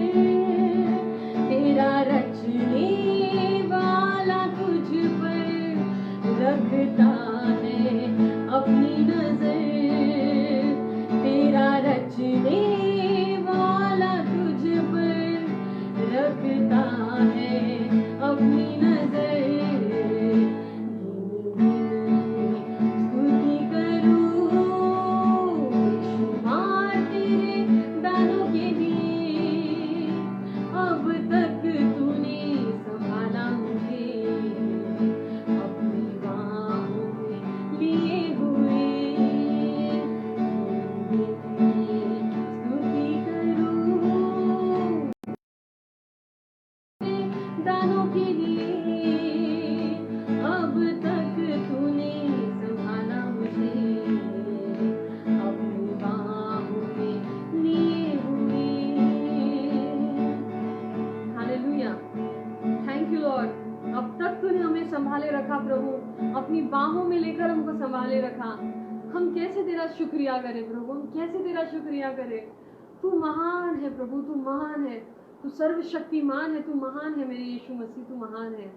तेरा रचने वाला तुझ पर रखता है अपनी नजर। तेरा रचने वाला तुझ पर रखता है अपनी बाहों में लेकर हमको संभाले रखा। हम कैसे तेरा शुक्रिया करें प्रभु, हम कैसे तेरा शुक्रिया करें। तू महान है प्रभु, तू महान है, तू सर्वशक्तिमान है, तू महान है मेरे यीशु मसीह, तू महान है।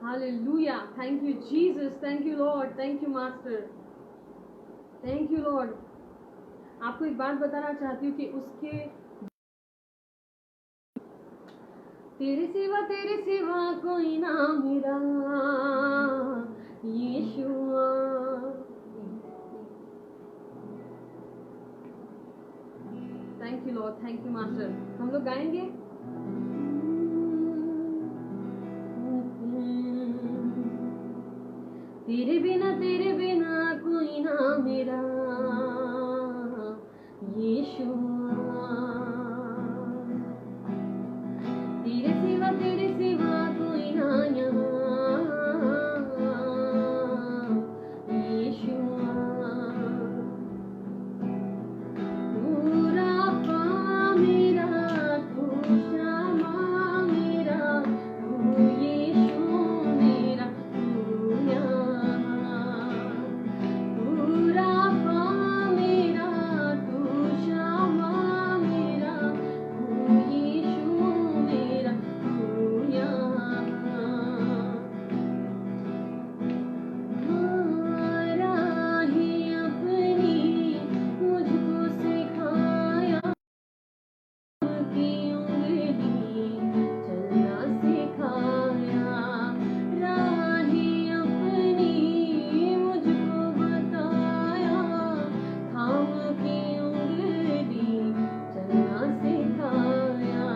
Hallelujah, thank you Jesus, thank you Lord, thank you master, thank you Lord. आपको एक बात बताना चाहती हूँ कि उसके तेरे सिवा कोई ना मेरा Yeshua. Thank you Lord, thank you Master. हम लोग गाएंगे। तेरे बिना कोई ना मेरा यीशुआ। तेरे सिवा कोई ना यीशुआ। पूरा पा मेरा, तू क्षमा मेरा, तू यीशु मेरा, तू यहाँ। पूरा पा मेरा, तू क्षमा मेरा, तू यीशु मेरा, तू यहाँ। राहें अपनी मुझको सिखाया की उंगली चलना सिखाया। राहें अपनी मुझको बताया, थाम की उंगली चलना सिखाया।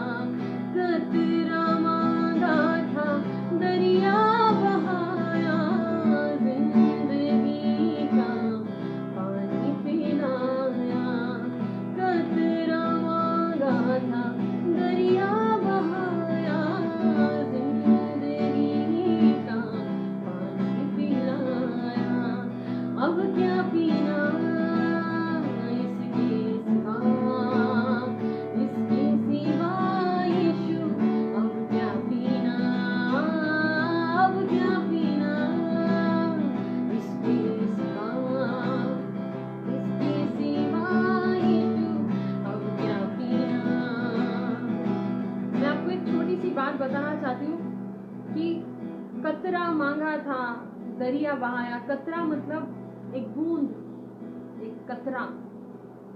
कतरा मांगा था दरिया बहाया, जिंदगी का पानी पिलाया। कतरा मांगा था दरिया बहाया, जिंदगी का पानी पिलाया। अब क्या पीना इसके सिवा, इसके सिवा यीशु। अब क्या पीना, अब क्या पीना इसके सिवा, इसके सिवा यीशु। अब क्या पीना। मैं आपको एक छोटी सी बात बताना चाहती हूँ कि कतरा मांगा था दरिया बहाया। कतरा मतलब एक बूंद, एक कतरा।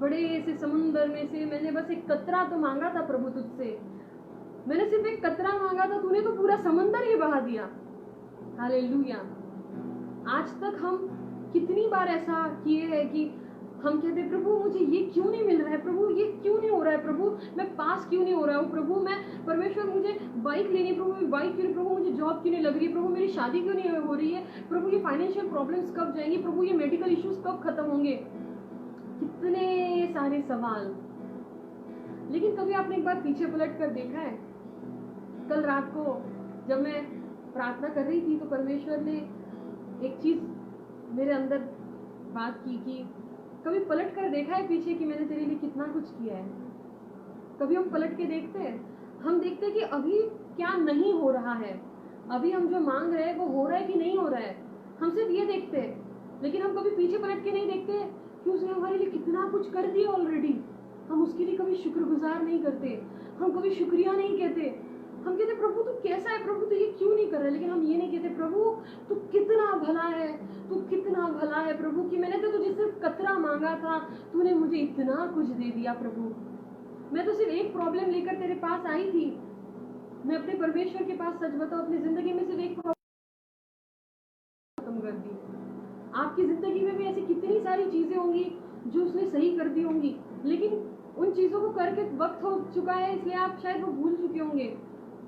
बड़े से समुंदर में से मैंने बस एक कतरा तो मांगा था प्रभु तुझसे। मैंने सिर्फ एक कतरा मांगा था, तूने तो पूरा समंदर ही बहा दिया। हालेलुया। आज तक हम कितनी बार ऐसा किए हैं कि हम कहते प्रभु मुझे ये क्यों नहीं मिल रहा है, प्रभु ये क्यों नहीं हो रहा है, प्रभु मैं पास क्यों नहीं हो रहा हूँ, प्रभु मैं परमेश्वर मुझे बाइक लेनी, प्रभु मेरी बाइक क्यों नहीं, प्रभु मुझे जॉब क्यों नहीं लग रही है, प्रभु मेरी शादी क्यों नहीं हो रही है, प्रभु ये फाइनेंशियल प्रॉब्लम्स कब जाएंगी, प्रभु ये मेडिकल इश्यूज कब खत्म होंगे। कितने सारे सवाल। लेकिन कभी आपने एक बार पीछे पलट कर देखा है? कल रात को जब मैं प्रार्थना कर रही थी तो परमेश्वर ने एक चीज मेरे अंदर बात की कि कभी पलट कर देखा है पीछे कि मैंने तेरे लिए कितना कुछ किया है। कभी हम पलट के देखते हैं, हम देखते हैं कि अभी क्या नहीं हो रहा है, अभी हम जो मांग रहे हैं वो हो रहा है कि नहीं हो रहा है। हम सिर्फ ये देखते हैं, लेकिन हम कभी पीछे पलट के नहीं देखते कि उसने हमारे लिए कितना कुछ कर दिया ऑलरेडी। हम उसके लिए कभी शुक्रगुजार नहीं करते, हम कभी शुक्रिया नहीं कहते। हम कहते प्रभु तू कैसा है, प्रभु तू ये क्यों नहीं कर रहा है। लेकिन हम ये नहीं कहते प्रभु तू कितना भला है, तू कितना भला है प्रभु, कि मैंने तो तुझे सिर्फ कतरा मांगा था, तूने मुझे इतना कुछ दे दिया प्रभु। मैं तो सिर्फ एक प्रॉब्लम लेकर तेरे पास आई थी। मैं अपने परमेश्वर के पास सच बताऊं, अपनी जिंदगी में सिर्फ एक प्रॉब्लम खत्म कर दी। आपकी जिंदगी में भी ऐसी कितनी सारी चीजें होंगी जो उसने सही कर दी होंगी, लेकिन उन चीजों को करके वक्त हो चुका है, इसलिए आप शायद वो भूल चुके होंगे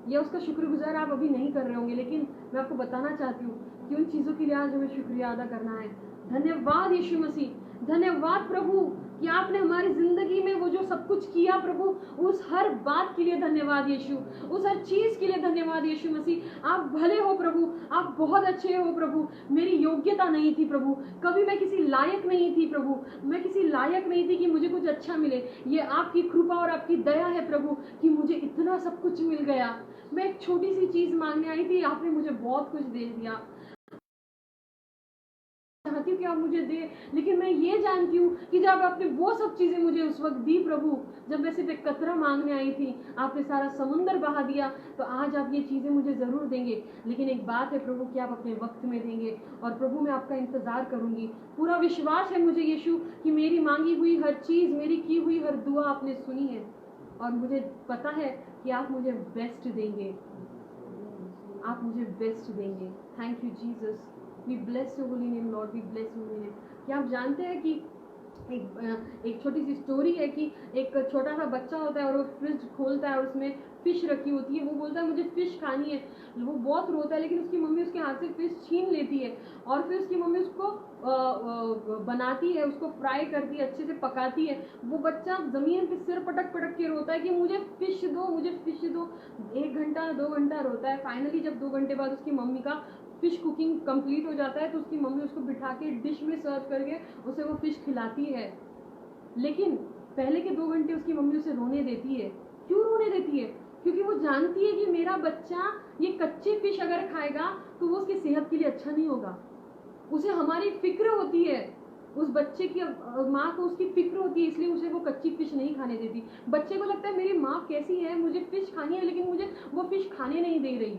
या उसका शुक्रगुजार आप अभी नहीं कर रहे होंगे। लेकिन मैं आपको बताना चाहती हूँ कि उन चीजों के लिए आज हमें शुक्रिया अदा करना है। धन्यवाद यीशु मसीह, धन्यवाद प्रभु कि आपने हमारी जिंदगी में वो जो सब कुछ किया प्रभु, उस हर बात के लिए धन्यवाद यीशु, उस हर चीज के लिए धन्यवाद यीशु मसीह। आप भले हो प्रभु, आप बहुत अच्छे हो प्रभु। मेरी योग्यता नहीं थी प्रभु, कभी मैं किसी लायक नहीं थी प्रभु, मैं किसी लायक नहीं थी कि मुझे कुछ अच्छा मिले। ये आपकी कृपा और आपकी दया है प्रभु कि मुझे इतना सब कुछ मिल गया। मैं एक छोटी सी चीज मांगने आई थी, आपने मुझे बहुत कुछ दे दिया। चाहती हूँ कि आप मुझे दे, लेकिन मैं ये जानती हूँ कि जब आपने वो सब चीज़ें मुझे उस वक्त दी प्रभु, जब मैं सिर्फ एक कतरा मांगने आई थी, आपने सारा समुंदर बहा दिया, तो आज आप ये चीज़ें मुझे ज़रूर देंगे। लेकिन एक बात है प्रभु कि आप अपने वक्त में देंगे, और प्रभु मैं आपका इंतज़ार करूँगी। पूरा विश्वास है मुझे यीशु कि मेरी मांगी हुई हर चीज़, मेरी की हुई हर दुआ आपने सुनी है, और मुझे पता है कि आप मुझे बेस्ट देंगे, आप मुझे बेस्ट देंगे। Thank you Jesus, we bless your holy name Lord, we bless your holy name. क्या आप जानते हैं कि एक छोटी सी स्टोरी है कि एक छोटा सा बच्चा होता है और वो फ्रिज खोलता है और उसमें फिश रखी होती है। वो बोलता है मुझे फिश खानी है, वो बहुत रोता है, लेकिन उसकी मम्मी उसके हाथ से फिश छीन लेती है, और फिर उसकी मम्मी उसको बनाती है, उसको फ्राई करती है, अच्छे से पकाती है। वो बच्चा ज़मीन पे सिर पटक पटक के रोता है कि मुझे फिश दो, मुझे फिश दो। 1 घंटा 2 घंटा रोता है। फाइनली जब 2 घंटे बाद उसकी मम्मी का फिश कुकिंग कंप्लीट हो जाता है, तो उसकी मम्मी उसको बिठा के डिश में सर्व करके उसे वो फिश खिलाती है। लेकिन पहले के 2 घंटे उसकी मम्मी उसे रोने देती है। क्यों रोने देती है? क्योंकि वो जानती है कि मेरा बच्चा ये कच्चे फिश अगर खाएगा तो वो उसकी सेहत के लिए अच्छा नहीं होगा। उसे हमारी फिक्र होती है, उस बच्चे की माँ को उसकी फिक्र होती है, इसलिए उसे वो कच्ची फिश नहीं खाने देती। बच्चे को लगता है मेरी माँ कैसी है, मुझे फिश खानी है, लेकिन मुझे वो फिश खाने नहीं दे रही।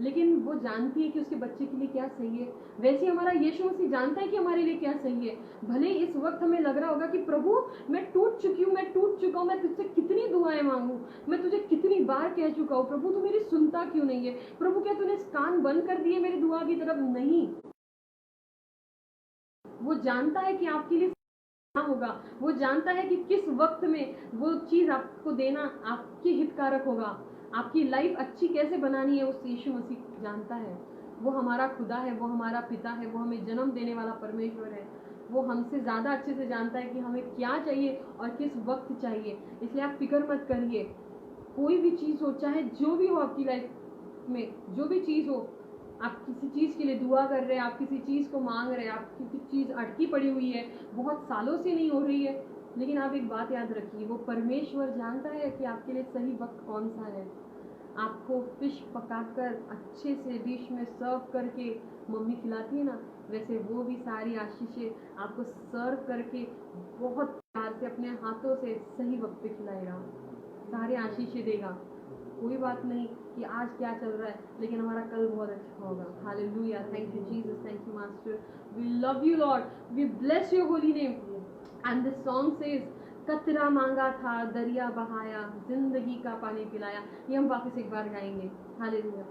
लेकिन वो जानती है कि उसके बच्चे के लिए क्या सही है। वैसे हमारा यीशु मसीह जानता है कि हमारे लिए क्या सही है। भले इस वक्त हमें लग रहा होगा कि प्रभु मैं टूट चुकी हूँ, मैं टूट चुका हूँ, मैं तुझसे कितनी दुआएं मांगू, मैं तुझे कितनी बार कह चुका हूँ, प्रभु तू मेरी सुनता क्यों नहीं है? प्रभु क्या तूने कान बंद कर दिए मेरी दुआ की तरफ? नहीं, वो जानता है कि आपके लिए क्या होगा। वो जानता है कि किस वक्त में वो चीज आपको देना आपके हितकारक होगा। आपकी लाइफ अच्छी कैसे बनानी है, उस यीशु मसीह जानता है। वो हमारा खुदा है, वो हमारा पिता है, वो हमें जन्म देने वाला परमेश्वर है। वो हमसे ज़्यादा अच्छे से जानता है कि हमें क्या चाहिए और किस वक्त चाहिए। इसलिए आप फिक्र मत करिए। कोई भी चीज़ हो, चाहे जो भी हो आपकी लाइफ में, जो भी चीज़ हो, आप किसी चीज़ के लिए दुआ कर रहे हैं, आप किसी चीज़ को मांग रहे हैं, आपकी किसी चीज़ अटकी पड़ी हुई है, बहुत सालों से नहीं हो रही है, लेकिन आप एक बात याद रखिए, वो परमेश्वर जानता है कि आपके लिए सही वक्त कौन सा है। आपको फिश पकाकर अच्छे से डिश में सर्व करके मम्मी खिलाती है ना, वैसे वो भी सारी आशीषें आपको सर्व करके बहुत प्यार से अपने हाथों से सही वक्त पे खिलाएगा, सारी आशीषें देगा। कोई बात नहीं कि आज क्या चल रहा है, लेकिन हमारा कल बहुत अच्छा होगा। Hallelujah, thank you Jesus, thank you master, we love you Lord, we bless your holy name. And this song says, कतरा मांगा था दरिया बहाया, जिंदगी का पानी पिलाया। ये हम वापस एक बार गाएंगे। Hallelujah.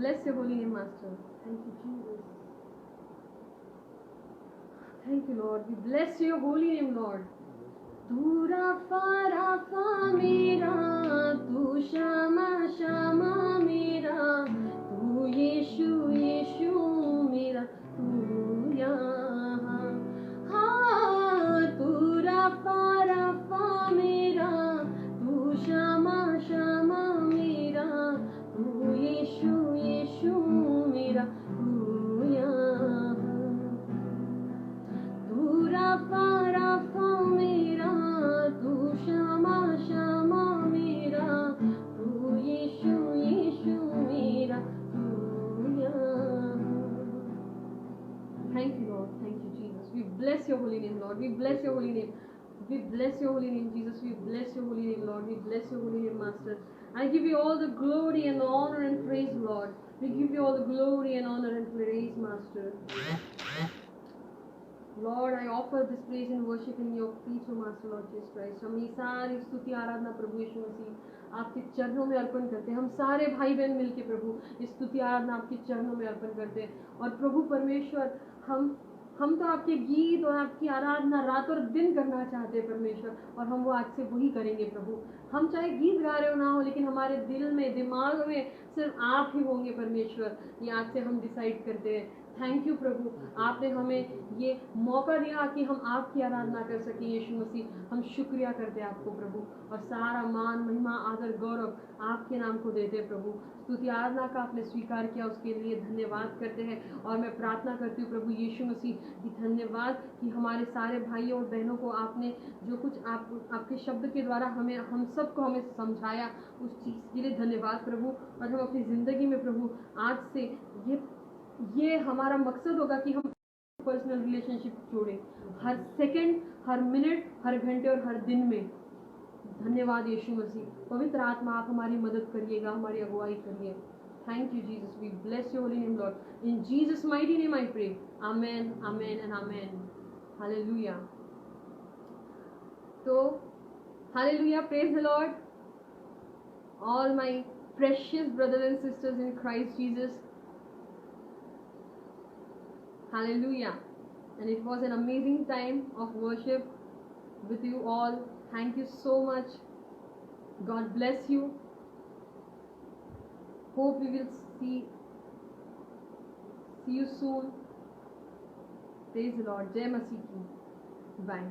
bless your holy name, Master. Thank you, Jesus. Thank you, Lord. We bless your holy name, Lord. तू राफा मेरा, तू शामा शामा मेरा, तू यीशु यीशु मेरा, तू यहाँ। हाँ, तू राफा मेरा, तू शामा शामा मेरा, तू यीशु यीशु मेरा, तू यहाँ। तू राफा मेरा, तू शामा शामा मेरा, तू यीशु यीशु मेरा, तू यहाँ। Thank you, Lord. Thank you, Jesus. We bless your holy name, Lord. We bless your holy name. We bless your holy name, Jesus. We bless your holy name, Lord. We bless your holy name, Master. I give you all the glory and honor and praise, Lord. We give you all the glory and honor and praise, Master. Lord, I offer this praise and worship in your feet, O Master Lord Jesus Christ. हम ये सारी स्तुति आराधना प्रभु यीशु मसीह आपके चरणों में अर्पण करते हैं। हम सारे भाई बहन मिलके प्रभु इस स्तुति आराधना आपके चरणों में अर्पण करते हैं। और प्रभु परमेश्वर, हम तो आपके गीत और आपकी आराधना रात और दिन करना चाहते हैं परमेश्वर, और हम वो आज से वही करेंगे प्रभु। हम चाहे गीत गा रहे हो ना हो, लेकिन हमारे दिल में दिमाग में सिर्फ आप ही होंगे परमेश्वर। ये आज से हम डिसाइड करते हैं। थैंक यू प्रभु, आपने हमें ये मौका दिया कि हम आपकी आराधना कर सकें यीशु मसीह। हम शुक्रिया करते हैं आपको प्रभु, और सारा मान महिमा आदर गौरव आपके नाम को देते हैं प्रभु। स्तुति आराधना का आपने स्वीकार किया, उसके लिए धन्यवाद करते हैं। और मैं प्रार्थना करती हूँ प्रभु यीशु मसीह कि धन्यवाद कि हमारे सारे भाइयों और बहनों को आपने जो कुछ आपके शब्द के द्वारा हम सबको हमें समझाया, उस चीज़ के लिए धन्यवाद प्रभु। और हम अपनी ज़िंदगी में प्रभु आज से ये हमारा मकसद होगा कि हम पर्सनल रिलेशनशिप जोड़ें, हर सेकंड, हर मिनट, हर घंटे और हर दिन में। धन्यवाद यीशु मसीह। पवित्र आत्मा आप हमारी मदद करिएगा, हमारी अगुवाई करिए। Thank you Jesus, we bless your holy name Lord. In Jesus mighty name I pray, amen amen and amen. Hallelujah. तो hallelujah, praise the Lord, all my precious brothers and sisters in Christ Jesus. Hallelujah. And it was an amazing time of worship with you all. Thank you so much. God bless you. Hope we will see you soon. Praise the Lord. Jai Masih ki. Bye.